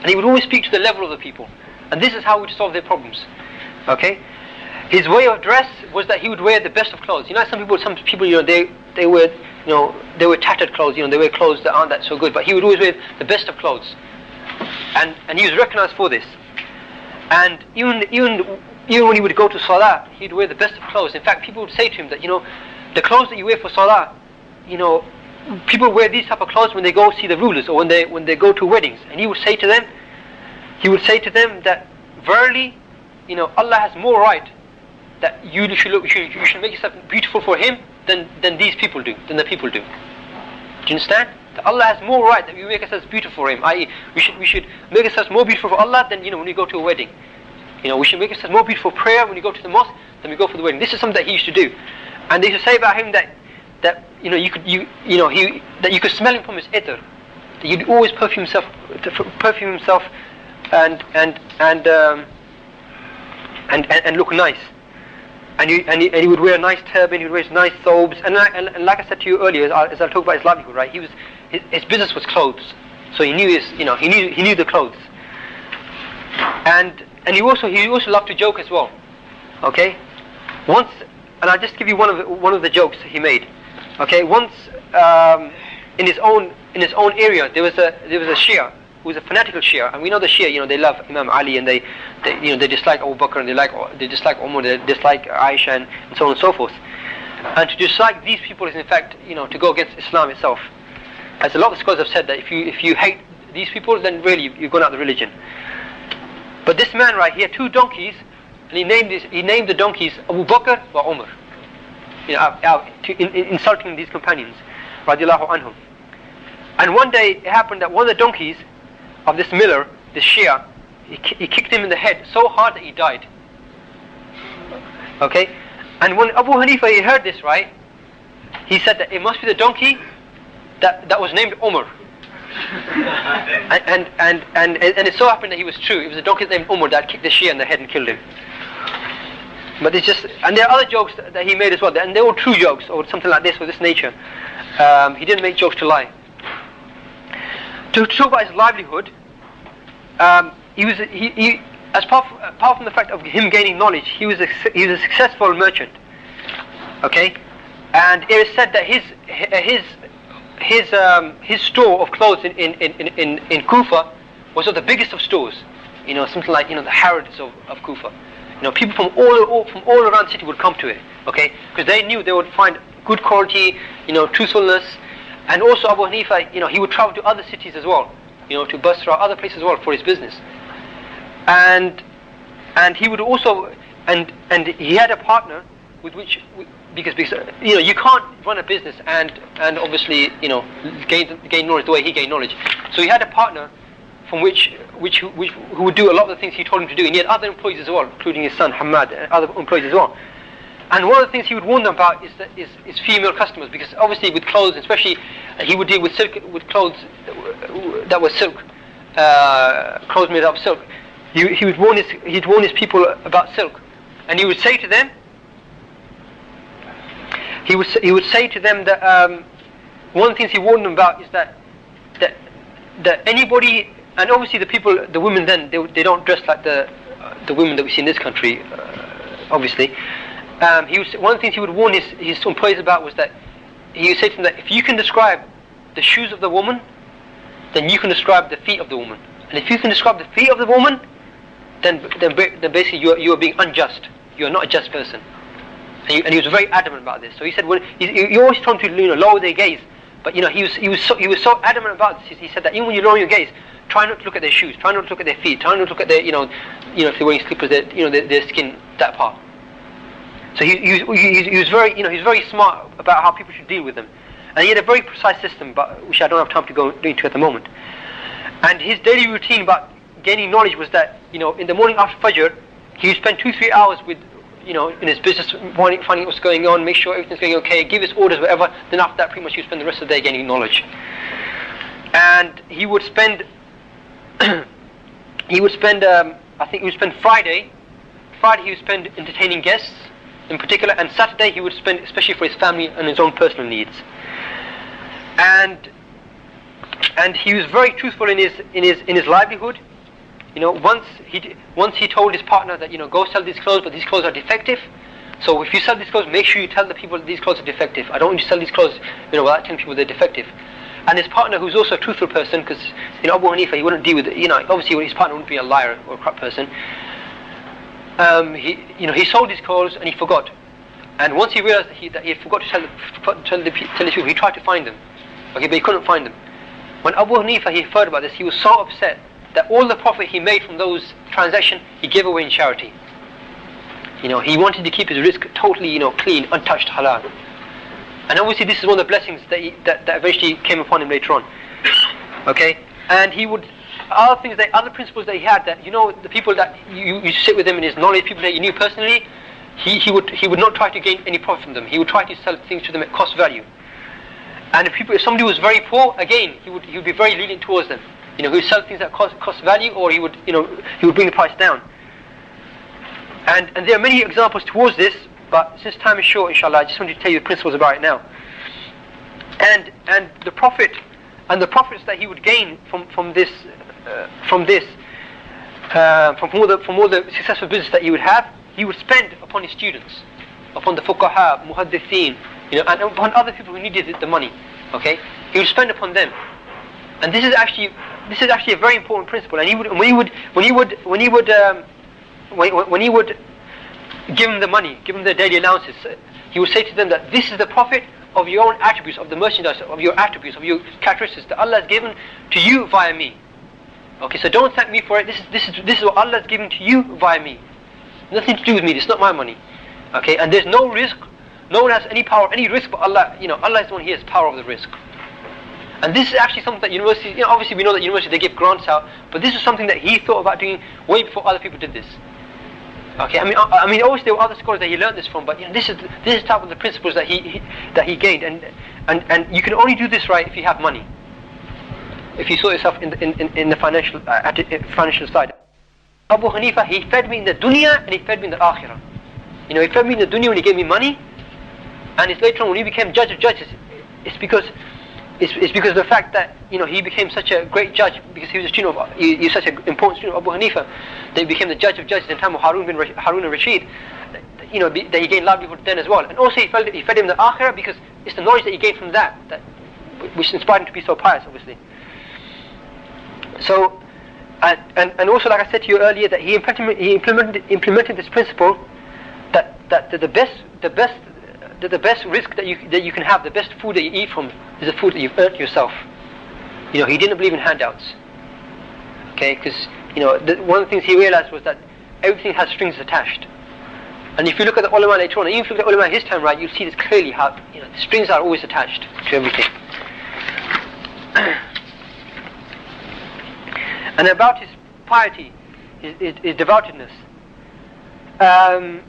and he would always speak to the level of the people, and this is how he would solve their problems. Okay, his way of dress was that he would wear the best of clothes. Some people they wear tattered clothes. They wear clothes that aren't that so good, but he would always wear the best of clothes, and he was recognized for this. And even when he would go to salah, he'd wear the best of clothes. In fact, people would say to him that the clothes that you wear for salah, people wear these type of clothes when they go see the rulers, or when they go to weddings. And he would say to them that verily, Allah has more right that you should make yourself beautiful for Him than these people do, than the people do. Do you understand? That Allah has more right that we make ourselves beautiful for Him. I.e., we should make ourselves more beautiful for Allah than when we go to a wedding. We should make ourselves more beautiful for prayer when we go to the mosque than we go for the wedding. This is something that he used to do, and they used to say about him that you could smell him from his ether. That he'd always perfume himself and look nice. And he would wear a nice turban, he would wear nice thobes, and like I said to you earlier, as I talked about his livelihood, right? His business was clothes, so he knew he knew the clothes, and he also loved to joke as well. Okay, once, and I'll just give you one of the jokes he made. Okay, once in his own area there was a Shia who was a fanatical Shia, and we know the Shia, they love Imam Ali, and they dislike Abu Bakr, and they dislike Umar, they dislike Aisha, and so on and so forth. And to dislike these people is in fact to go against Islam itself. As a lot of scholars have said, that if you hate these people, then really you've gone out of the religion. But this man, right, he had 2 donkeys, and he named the donkeys Abu Bakr wa Umar, insulting these companions, radiallahu anhum. And one day it happened that one of the donkeys of this miller, this Shia, he kicked him in the head so hard that he died. Okay, and when Abu Hanifa he heard this, right, he said that it must be the donkey that was named Umar. and it so happened that he was true. It was a donkey named Umar that kicked the Shia in the head and killed him. But it's just, and there are other jokes that he made as well, and they were true jokes or something like this, of this nature. He didn't make jokes to lie. To talk about his livelihood, he apart from the fact of him gaining knowledge, he was a successful merchant. Okay, and it is said that his store of clothes in Kufa was of the biggest of stores. Something like the Harrods of Kufa. People from all around the city would come to it. Okay, because they knew they would find good quality, truthfulness. And also Abu Hanifa, he would travel to other cities as well, to Basra, other places as well for his business. And he would also, and he had a partner with which, because you can't run a business and obviously gain knowledge the way he gained knowledge. So he had a partner from who would do a lot of the things he told him to do. And he had other employees as well, including his son Hamad, and other employees as well. And one of the things he would warn them about is female customers, because obviously with clothes, especially, he would deal with clothes that were silk, clothes made out of silk. He'd warn his people about silk, and he would say to them, that one of the things he warned them about is that anybody, and obviously the women then they don't dress like the women that we see in this country, obviously. One of the things he would warn his employees about was that he would say to them that if you can describe the shoes of the woman, then you can describe the feet of the woman. And if you can describe the feet of the woman, then basically you are being unjust. You are not a just person. And he was very adamant about this. So he said, you always told them to lower their gaze, but he was so adamant about this. He said that even when you lower your gaze, try not to look at their shoes, try not to look at their feet, try not to look at their if they're wearing slippers, their skin, that part. So he was very smart about how people should deal with them, and he had a very precise system, but which I don't have time to go into at the moment. And his daily routine about gaining knowledge was that in the morning after Fajr, he would spend 2-3 hours with in his business, finding what's going on, make sure everything's going okay, give his orders, whatever. Then after that, pretty much he would spend the rest of the day gaining knowledge. And he would spend I think he would spend Friday he would spend entertaining guests in particular, and Saturday he would spend especially for his family and his own personal needs. And he was very truthful in his livelihood. Once he told his partner that go sell these clothes, but these clothes are defective. So if you sell these clothes, make sure you tell the people that these clothes are defective. I don't want you to sell these clothes without telling people they're defective. And his partner, who's also a truthful person, because Abu Hanifa, he wouldn't deal with obviously his partner wouldn't be a liar or a corrupt person. He sold his clothes and he forgot. And once he realized that he had forgot to tell the people, he tried to find them. Okay, but he couldn't find them. When Abu Hanifa, he heard about this, he was so upset that all the profit he made from those transactions, he gave away in charity. He wanted to keep his risk totally, clean, untouched, halal. And obviously this is one of the blessings that eventually came upon him later on. Okay, and he would, other principles that he had, that the people that you sit with him in his knowledge, people that you knew personally, he would not try to gain any profit from them. He would try to sell things to them at cost value. And if somebody was very poor, again, he would be very lenient towards them. He would sell things at cost value, or he would bring the price down. And there are many examples towards this, but since time is short, inshallah, I just wanted to tell you the principles about it now. And the profit and the profits that he would gain from all the successful business that he would have, he would spend upon his students, upon the fuqaha, muhaddithin, and upon other people who needed the money. Okay, he would spend upon them, and this is actually a very important principle. And when he would give them the money, give them their daily allowances, he would say to them that this is the profit of your own attributes, of the merchandise, of your attributes, of your characteristics that Allah has given to you via me. Okay, so don't thank me for it. This is what Allah has given to you via me. Nothing to do with me. It's not my money. Okay, and there's no risk. No one has any power, any risk, but Allah. Allah is the one who has power over the risk. And this is actually something that university. Obviously we know that university they give grants out, but this is something that he thought about doing way before other people did this. Okay, I mean, obviously there were other scholars that he learned this from, but this is type of the principles that he gained, and you can only do this right if you have money. If you saw yourself in the financial side. Abu Hanifa, he fed me in the dunya and he fed me in the akhirah. He fed me in the dunya when he gave me money, and it's later on when he became judge of judges. It's because of the fact that he became such a great judge, because he was a student of, he was such an important student of Abu Hanifa, that he became the judge of judges in the time of Harun al-Rashid. That he gained livelihood then as well. And also he fed him the akhirah, because it's the knowledge that he gained from that which inspired him to be so pious, obviously. So, and also, like I said to you earlier, that he implemented this principle that the best risk that you can have, the best food that you eat from, is the food that you've earned yourself. He didn't believe in handouts. Okay, because one of the things he realized was that everything has strings attached. And if you look at the ulama later on, even if you look at the ulama his time, right, you'll see this clearly how the strings are always attached to everything. And about his piety, his devoutedness, Imam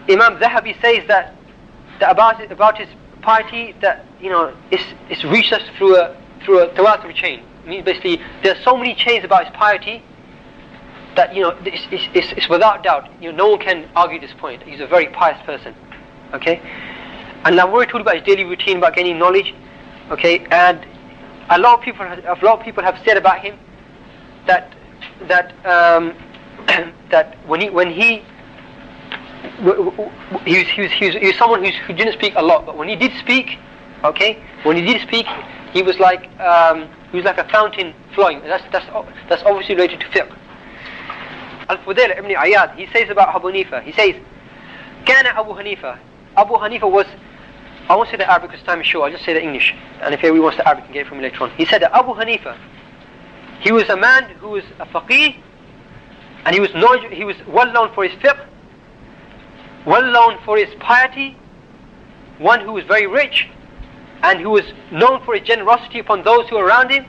Zahabi says that about his piety, that it's reached us through a tawatur chain. It means basically there are so many chains about his piety that it's without doubt no one can argue this point. He's a very pious person. Okay, and I've already told you about his daily routine, about gaining knowledge. Okay, and a lot of people have said about him that when he was someone who didn't speak a lot, but when he did speak, he was like a fountain flowing. That's obviously related to fiqh. Al-Fudayl ibn Iyad, he says about Abu Hanifa, he says, Kana Abu Hanifa. Abu Hanifa was, I won't say the Arabic because time is short, I'll just say the English, and if anybody wants the Arabic, you can get it from me later on. He said that Abu Hanifa, he was a man who was a faqih, and he was well known for his fiqh, well known for his piety, one who was very rich, and who was known for his generosity upon those who were around him,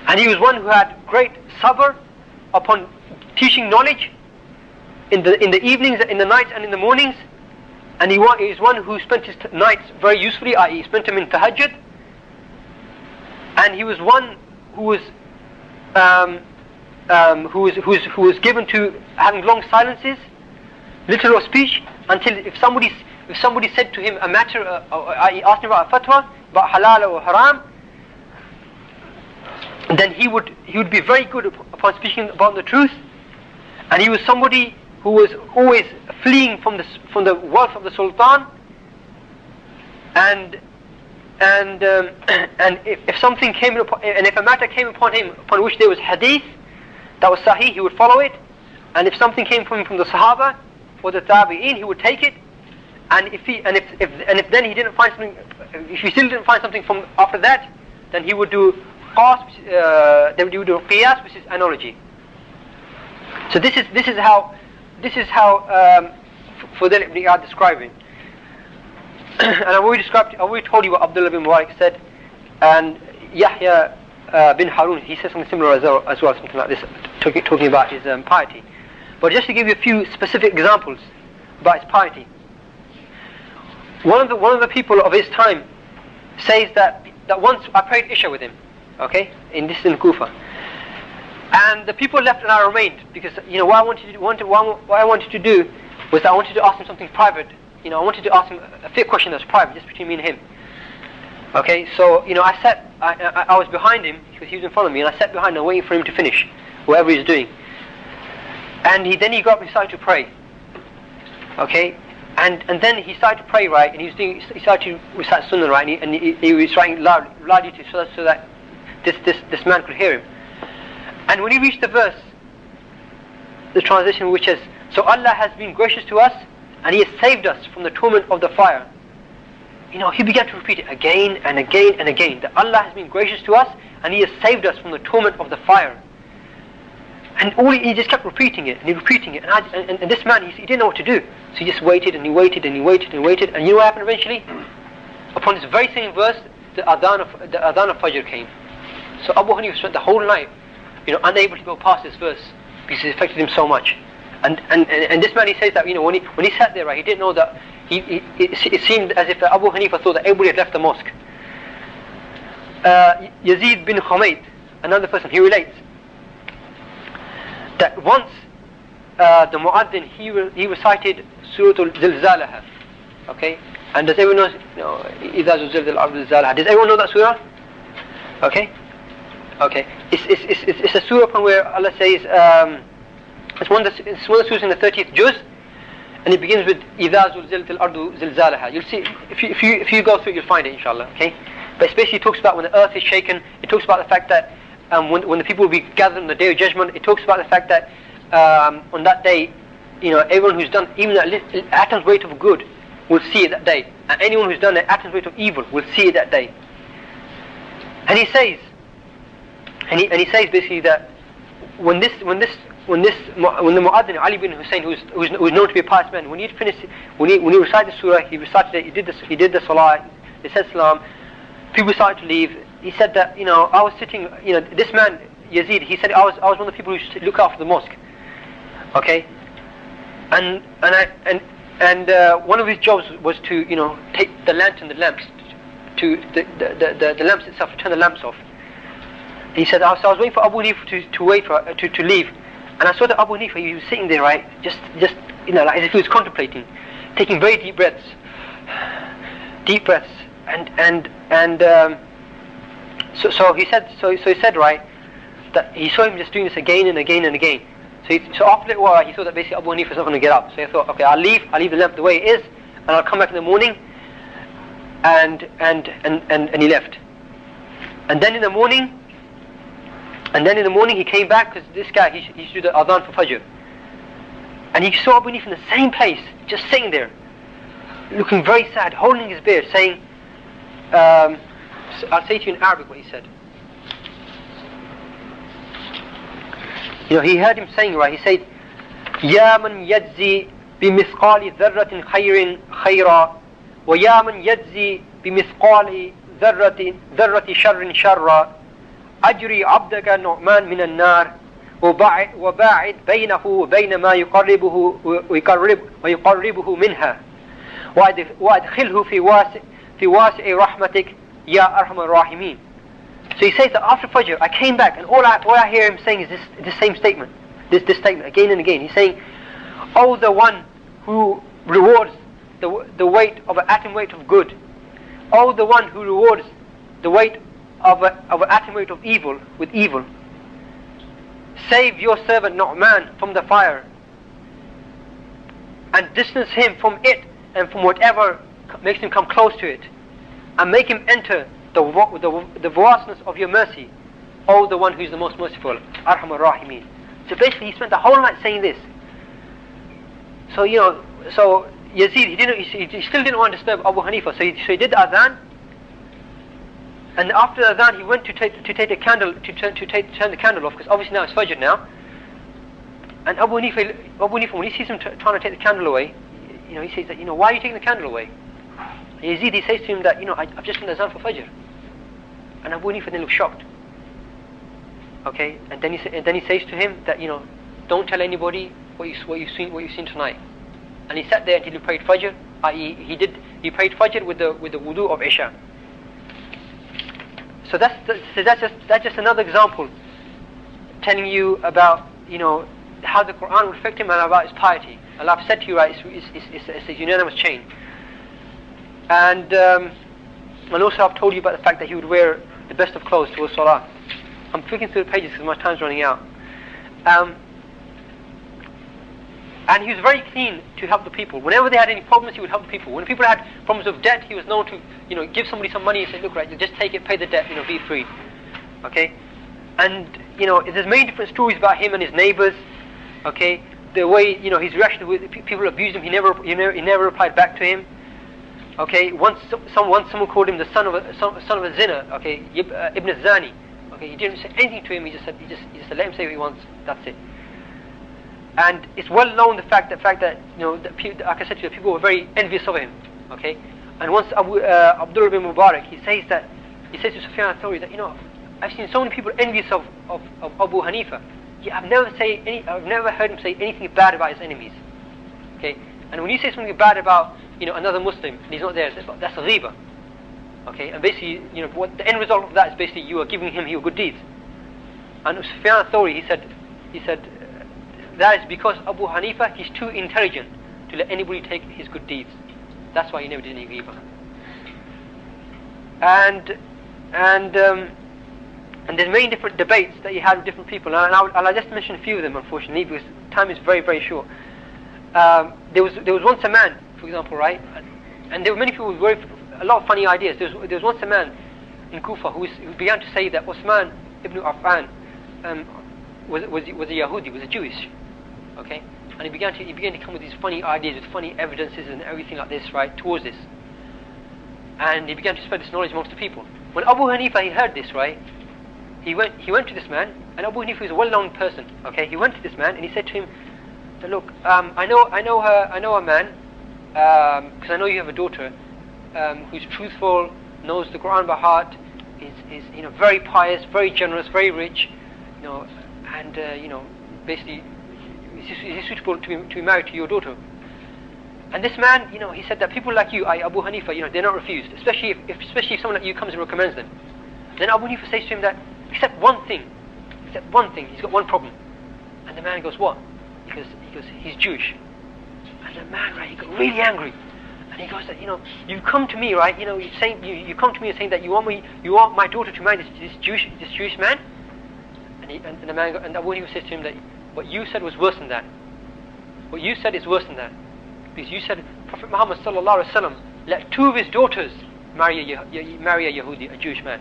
and he was one who had great sabr upon teaching knowledge in the evenings, in the nights and in the mornings, and he was one who spent his nights very usefully, i.e. spent them in tahajjud, and he was one who was given to having long silences, little or speech, until if somebody said to him a matter, i.e. asked him about a fatwa, about halal or haram, then he would be very good upon speaking about the truth. And he was somebody who was always fleeing from the wealth of the sultan. And if something came upon, and if a matter came upon him upon which there was hadith that was sahih, he would follow it. And if something came from the Sahaba or the Tabi'een, he would take it. And if then he didn't find something, if he still didn't find something from after that, then he would do qiyas, then he would do qiyas, which is analogy. So this is how Fudayl ibn Iyad describing. And I've already told you what Abdul Malik bin Marwan said, and Yahya bin Harun, he said something similar as well, something like this, talking about his piety. But just to give you a few specific examples about his piety, one of the people of his time says that once I prayed Isha with him, okay, in Kufa, and the people left and I remained, because what I wanted to do was that I wanted to ask him something private. I wanted to ask him a fiqh question that was private, just between me and him. Okay, so I was behind him because he was in front of me, and I sat behind him waiting for him to finish whatever he's doing. And then he got up and started to pray. Okay, and then he started to pray, right, and he started to recite Sunnah, right, and he was writing loudly so that this man could hear him. And when he reached the verse, the translation which is, so Allah has been gracious to us and He has saved us from the torment of the fire. He began to repeat it again and again and again, that Allah has been gracious to us and He has saved us from the torment of the fire. And he just kept repeating it, and this man, he didn't know what to do. So he just waited and he waited and he waited and waited, and you know what happened eventually? Upon this very same verse, the adhan of Fajr came. So Abu Hanifa spent the whole night, unable to go past this verse because it affected him so much. And this man, he says that when he sat there, right, he didn't know that it seemed as if Abu Hanifa thought that everybody had left the mosque. Yazid bin Humayd, another person, he relates that once the Mu'adhin, he recited Surah Al-Zilzalaha. Okay, and does everyone know? إِذَا زُلْزِلَتِ الْأَرْضُ زِلْزَالَهَا. Does everyone know that surah? Okay. It's a surah upon where Allah says, it's one of the surahs in the 30th juz, and it begins with إِذَا زُلْزِلَتِ الْأَرْضُ زِلْزَالَهَا. You'll see, if you go through it, you'll find it, inshallah. Okay, but especially it talks about when the earth is shaken. It talks about the fact that when the people will be gathered on the day of judgment. It talks about the fact that on that day, everyone who's done even an atom's weight of good will see it that day, and anyone who's done an atom's weight of evil will see it that day. And he says basically that when the Mu'adhin Ali bin Hussein, who's known to be a pious man, when he recited the surah, he recited it, he did the salah, he said salam, people started to leave. He said that I was sitting, this man Yazid, he said I was one of the people who used to look after the mosque. Okay, and one of his jobs was to take the lamps, to the lamps itself, to turn the lamps off. He said I was waiting for Abu Hanifa to leave, and I saw that Abu Hanifa, he was sitting there, right, just like as if he was contemplating, taking very deep breaths, and so he said right, that he saw him just doing this again and again and again. So after a while, he thought that basically Abu Hanifa is not going to get up. So he thought, okay, I'll leave the lamp the way it is, and I'll come back in the morning. And he left. And then in the morning he came back, because this guy, he used to do the adhan for Fajr. And he saw Abu Hanifa in the same place, just sitting there, looking very sad, holding his beard, saying, I'll say to you in Arabic what he said. He heard him saying, right, he said, يَا مَنْ يَجْزِي بِمِثْقَالِ ذَرَّةٍ خَيْرٍ خَيْرًا وَيَا مَنْ يَجْزِي بِمِثْقَالِ ذَرَّةِ شَرٍ شَرًّا أَجْرِي عَبْدَكَ النُّعْمَانَ مِنَ النَّارِ وَبَاعِدْ بَيْنَهُ وَبَيْنَ مَا يُقَرِّبُهُ مِنْهَا وَأَدْخِلْهُ فِي وَاسِعِ رَحْمَتِكَ يَا أَرْحَمَ الرَّاحِمِينَ. So he says that after Fajr, I came back, and all I hear him saying is this same statement, this statement again and again. He's saying, "Oh, the one who rewards the weight of an atom weight of good. Oh, the one who rewards the weight of an atom weight of evil with evil. Save your servant Nu'man from the fire, and distance him from it and from whatever makes him come close to it, and make him enter the vastness of your mercy, O the one who is the most merciful, Arhamar Rahimin." So basically he spent the whole night saying this. So Yazid, he still didn't want to disturb Abu Hanifa, so he did the adhan, and after the adhan he went to take the candle, turn the candle off, because obviously now it's Fajr now. And Abu Hanifa, when he sees him trying to take the candle away, he says that, why are you taking the candle away? Yazid, he says to him that, I've just done the adhan for Fajr. And Abu Hanifa then looks shocked. Okay, and then he says to him that, don't tell anybody what you've seen tonight. And he sat there until he prayed Fajr. He prayed Fajr with the wudu of Isha. So that's just another example, telling you about how the Quran would affect him and about his piety. Allah said to you, right, it's a unanimous chain. And also I've told you about the fact that he would wear the best of clothes to Salah. I'm flicking through the pages because my time's running out. And he was very keen to help the people. Whenever they had any problems, he would help the people. When people had problems of debt, he was known to, give somebody some money and say, look, right, just take it, pay the debt, be free. Okay? And, there's many different stories about him and his neighbors. Okay? The way, his reaction with people abused him, he never replied back to him. Okay? Once someone called him the son of a zina. Okay? Ibn Zani. Okay? He didn't say anything to him. He just said, let him say what he wants. That's it. And it's well known the fact that that people, like I said to you, people were very envious of him. Okay, and once Abdul bin Mubarak, he says to Sufyan al-Thawri that I've seen so many people envious of Abu Hanifa. I've never heard him say anything bad about his enemies. Okay, and when you say something bad about another Muslim and he's not there, that's a ghiba. Okay, and basically what the end result of that is basically you are giving him your good deeds. And Sufyan al-Thawri, he said. That is because Abu Hanifa, he's too intelligent to let anybody take his good deeds. That's why he never did any ghibah. And there's many different debates that he had with different people. And I'll just mention a few of them, unfortunately, because time is very, very short. There was once a man, for example, right? And there were many people with a lot of funny ideas. There was once a man in Kufa who began to say that Uthman ibn Affan was a Yahudi, was a Jewish. Okay, and he began to come with these funny ideas, with funny evidences and everything like this, right, towards this. And he began to spread this knowledge amongst the people. When Abu Hanifa, he heard this, right, he went to this man, and Abu Hanifa is a well-known person. Okay, he went to this man and he said to him, "Look, I know a man, because I know you have a daughter, who's truthful, knows the Quran by heart, is very pious, very generous, very rich, and basically." Is he suitable to be married to your daughter? And this man, he said that people like you, Abu Hanifa, they're not refused, especially if someone like you comes and recommends them. Then Abu Hanifa says to him that, except one thing, he's got one problem. And the man goes, what? He goes, he's Jewish. And the man, right, he got really angry. And he goes that, you've come to me, right, you come to me and saying that you want my daughter to marry this Jewish man? And the man, and Abu Hanifa says to him that, what you said was worse than that. What you said is worse than that. Because you said Prophet Muhammad sallallahu alaihi wasallam let two of his daughters marry a Yahudi, a Jewish man.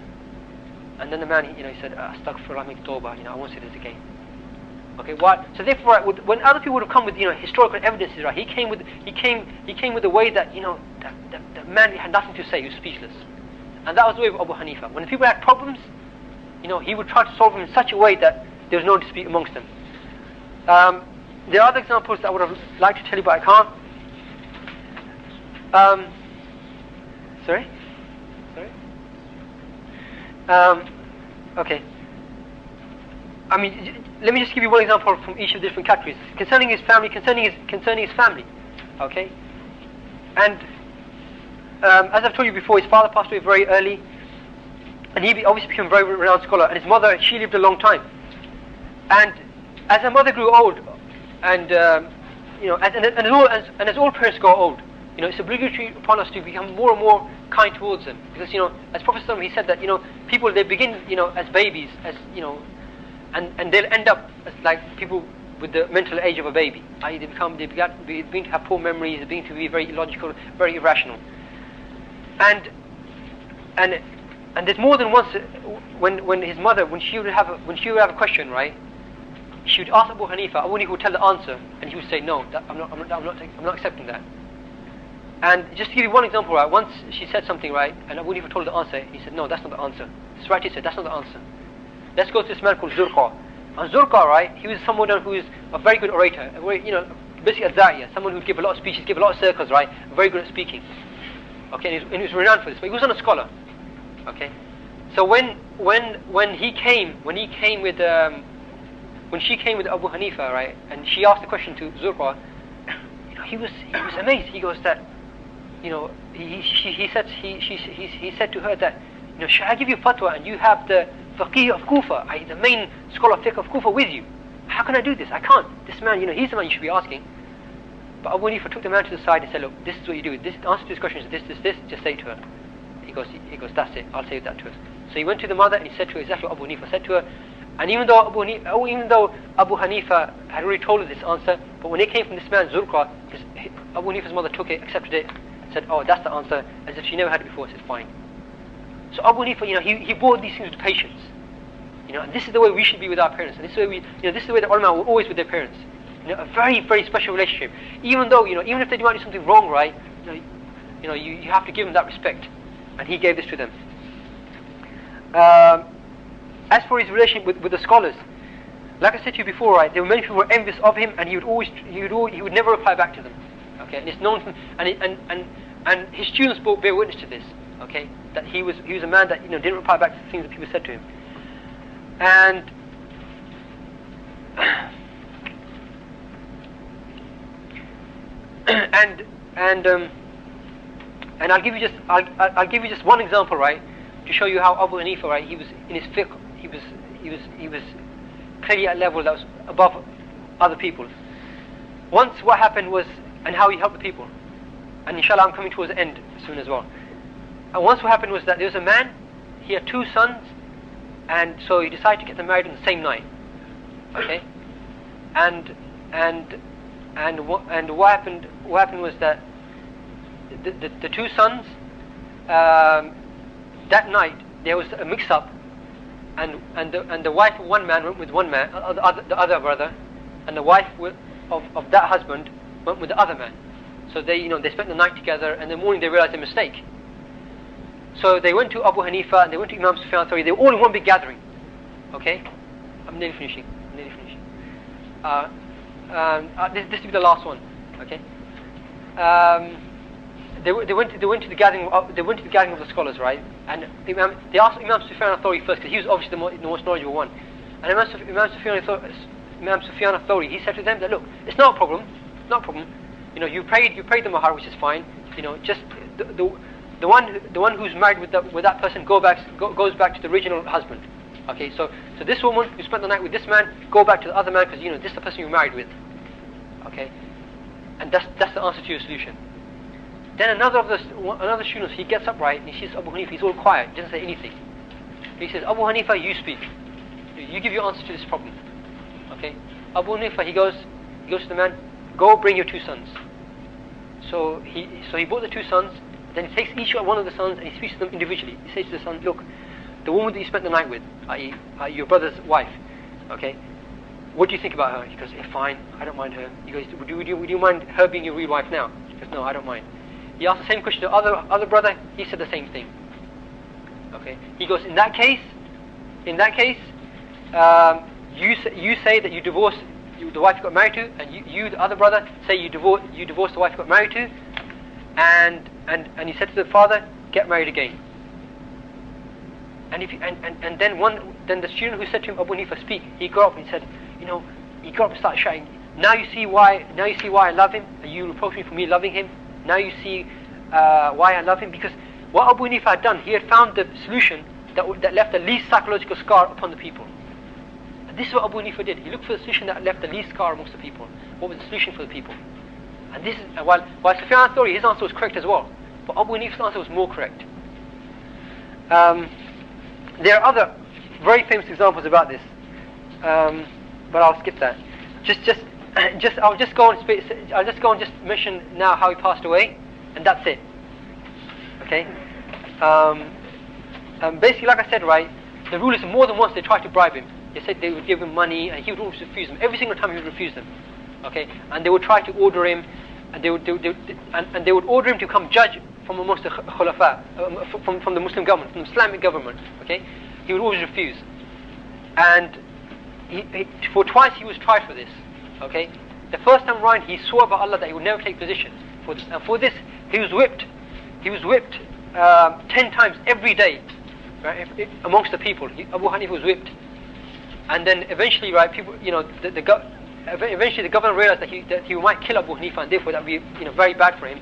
And then the man, he said, astaghfirullah min tawbah, I won't say this again. Okay, why? So therefore, when other people would have come with historical evidences, right, he came with the way that the man had nothing to say, he was speechless. And that was the way of Abu Hanifa. When people had problems, he would try to solve them in such a way that there was no dispute amongst them. There are other examples that I would have liked to tell you, but I can't. Sorry? Okay. I mean, let me just give you one example from each of the different categories. Concerning his family. Okay? And as I've told you before, his father passed away very early. And he obviously became a very renowned scholar. And his mother, she lived a long time. And as her mother grew old, and as all parents grow old, it's obligatory upon us to become more and more kind towards them, because as Prophet ﷺ, he said that people, they begin as babies, and they'll end up as like people with the mental age of a baby. They begin to have poor memories, they begin to be very illogical, very irrational, and there's more than once when his mother, when she would have a question, right, she would ask Abu Hanifa would tell the answer, and he would say, no, I'm not accepting that. And just to give you one example, right? Once she said something, right, and Abu Hanifa told her the answer. He said, no, that's not the answer. This right, he said, that's not the answer. Let's go to this man called Zurqa. And Zurqa, right, he was someone who is a very good orator, basically a da'iyah, someone who would give a lot of speeches, give a lot of circles, right, very good at speaking. Okay, and he was renowned for this, but he wasn't a scholar. Okay, so when she came with Abu Hanifa, right, and she asked the question to Zurqa, he was amazed. He goes that, he said to her that, should I give you fatwa and you have the faqih of Kufa, the main scholar of fiqh of Kufa with you? How can I do this? I can't. This man, he's the man you should be asking. But Abu Hanifa took the man to the side and said, look, this is what you do. This answer to this question is this, just say it to her. He goes, that's it, I'll say that to her. So he went to the mother and he said to her exactly what Abu Hanifa said to her. And even though Abu Hanifa had already told her this answer, but when it came from this man Zurqa, Abu Hanifa's mother took it, accepted it, said, oh, that's the answer, as if she never had it before, said fine. So Abu Hanifa, he bore these things with patience. And this is the way we should be with our parents, and this is the way this is the way the ulama were always with their parents. A very, very special relationship. Even though, even if they might do something wrong, right, you have to give them that respect. And he gave this to them. As for his relationship with the scholars, like I said to you before, right, there were many people who were envious of him, and he would never reply back to them. Okay, and it's known from, and his students bear witness to this. Okay, that he was a man that didn't reply back to the things that people said to him. And and I'll give you just one example, right, to show you how Abu Hanifa, right, he was in his fiqh, he was clearly at a level that was above other people. Once what happened was, and how he helped the people, and inshallah I'm coming towards the end soon as well. And once what happened was that there was a man, he had 2 sons, and so he decided to get them married on the same night. Okay, and what happened was that the 2 sons, that night there was a mix-up, and the wife of one man went with one man, the other brother, and the wife of that husband went with the other man. So they spent the night together, and in the morning they realized their mistake. So they went to Abu Hanifa and they went to Imam Sufyan al-Thawri. They were all in one big gathering. Okay, I'm nearly finishing. This will be the last one. Okay. They went to the gathering of the scholars, right? And they asked Imam Sufyan al-Thawri first, because he was obviously the most knowledgeable one. And Imam Sufyan al-Thawri, he said to them that, look, it's not a problem. You prayed the mahar, which is fine. Just the one who's married with that person goes back to the original husband. Okay, so this woman who spent the night with this man, go back to the other man, because this is the person you're married with. Okay, and that's the answer to your solution. Then another student, he gets up, right, and he sees Abu Hanifa. He's all quiet, he doesn't say anything. He says, Abu Hanifa, you speak. You give your answer to this problem. Okay, Abu Hanifa, he goes to the man, go bring your 2 sons. So he brought the 2 sons. Then he takes each one of the sons and he speaks to them individually. He says to the son, look, the woman that you spent the night with, i.e. Your brother's wife, okay, what do you think about her? He goes, fine, I don't mind her. He goes, would you mind her being your real wife now? He goes, no, I don't mind. He asked the same question to the other brother. He said the same thing. Okay, he goes, in that case, you say that you divorced the wife you got married to, and you the other brother, say you divorced the wife you got married to, and he said to the father, get married again. And then the student who said to him, Abu Hanifa, speak, he got up and said, he got up and started shouting, now you see why I love him, and you reproach me for me loving him. Now you see why I love him, because what Abu Hanifa had done, he had found the solution that left the least psychological scar upon the people. And this is what Abu Hanifa did. He looked for the solution that left the least scar amongst the people. What was the solution for the people? And this is while Sufyan al-Thawri, his answer was correct as well, but Abu Hanifa's answer was more correct. There are other very famous examples about this, but I'll skip that. I'll just go and just mention now how he passed away, and that's it. Okay. Basically, like I said, right, the rulers more than once they tried to bribe him. They said they would give him money, and he would always refuse them. Every single time he would refuse them. Okay, and they would try to order him, and they would order him to become judge from amongst the khulafa, from the Muslim government, from the Islamic government. Okay, he would always refuse, and for twice he was tried for this. Okay, the first time round he swore by Allah that he would never take position for this, and for this he was whipped. He was whipped 10 times every day, right? Amongst the people, Abu Hanifa was whipped, and then eventually, right? People, eventually the governor realized that he might kill Abu Hanifa, and therefore that would be very bad for him.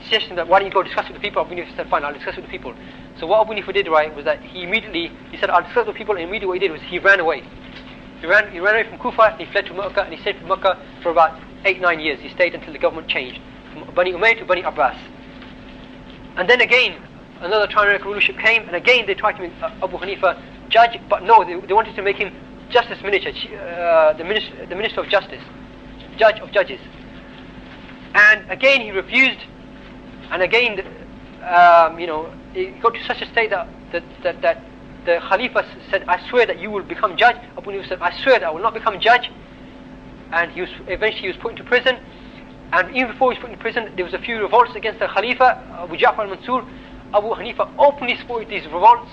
Suggesting that, why don't you go discuss with the people? Abu Hanifa said, fine, I'll discuss with the people. So what Abu Hanifa did, right, was that he said, I'll discuss with the people, and immediately what he did was he ran away. He ran away from Kufa, he fled to Makkah, and he stayed from Makkah for about 8-9 years. He stayed until the government changed from Bani Umayyad to Bani Abbas. And then again, another tyrannical rulership came, and again they tried to make Abu Hanifa judge, but no, they wanted to make him justice minister, the minister of justice, judge of judges. And again he refused, and again, it got to such a state that the Khalifa said, I swear that you will become judge. Abu Hanifa said, I swear that I will not become judge. And eventually he was put into prison. And even before he was put into prison, there was a few revolts against the Khalifa, Abu Ja'far al-Mansur. Abu Hanifa openly supported these revolts,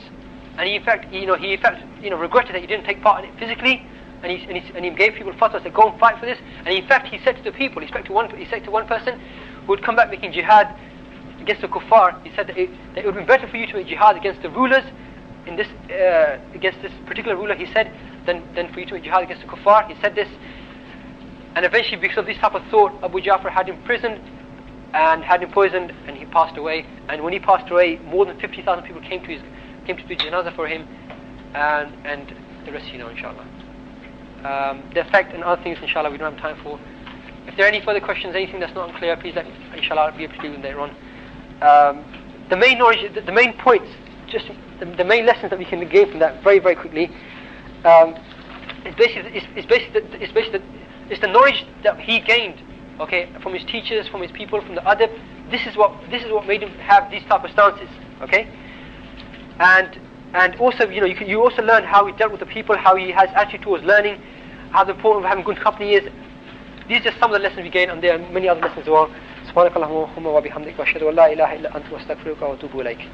and he in fact regretted that he didn't take part in it physically, and he gave people fatwas to go and fight for this. And in fact he said to the people, he said to one person who would come back making jihad against the kuffar, he said that it would be better for you to make jihad against the rulers in this against this particular ruler, he said, than for you to make jihad against the kuffar. He said this, and eventually because of this type of thought, Abu Ja'far had him imprisoned and had him poisoned, and he passed away. And when he passed away, more than 50,000 people came to do janazah for him, and the rest inshallah. The effect and other things, inshallah, we don't have time for. If there are any further questions, anything that's not unclear, please let me, inshallah, I'll be able to do them later on. The main knowledge, the main points, just the main lessons that we can gain from that very, very quickly, it's the knowledge that he gained, okay, from his teachers, from his people, from the adab. This is what made him have these type of stances, okay. And also, you also learn how he dealt with the people, how he has attitude towards learning, how the importance of having good company is. These are just some of the lessons we gain, and there are many other lessons as well. سبحانك اللهم وبحمدك واشهد ان لا اله الا انت واستغفرك واتوب اليك.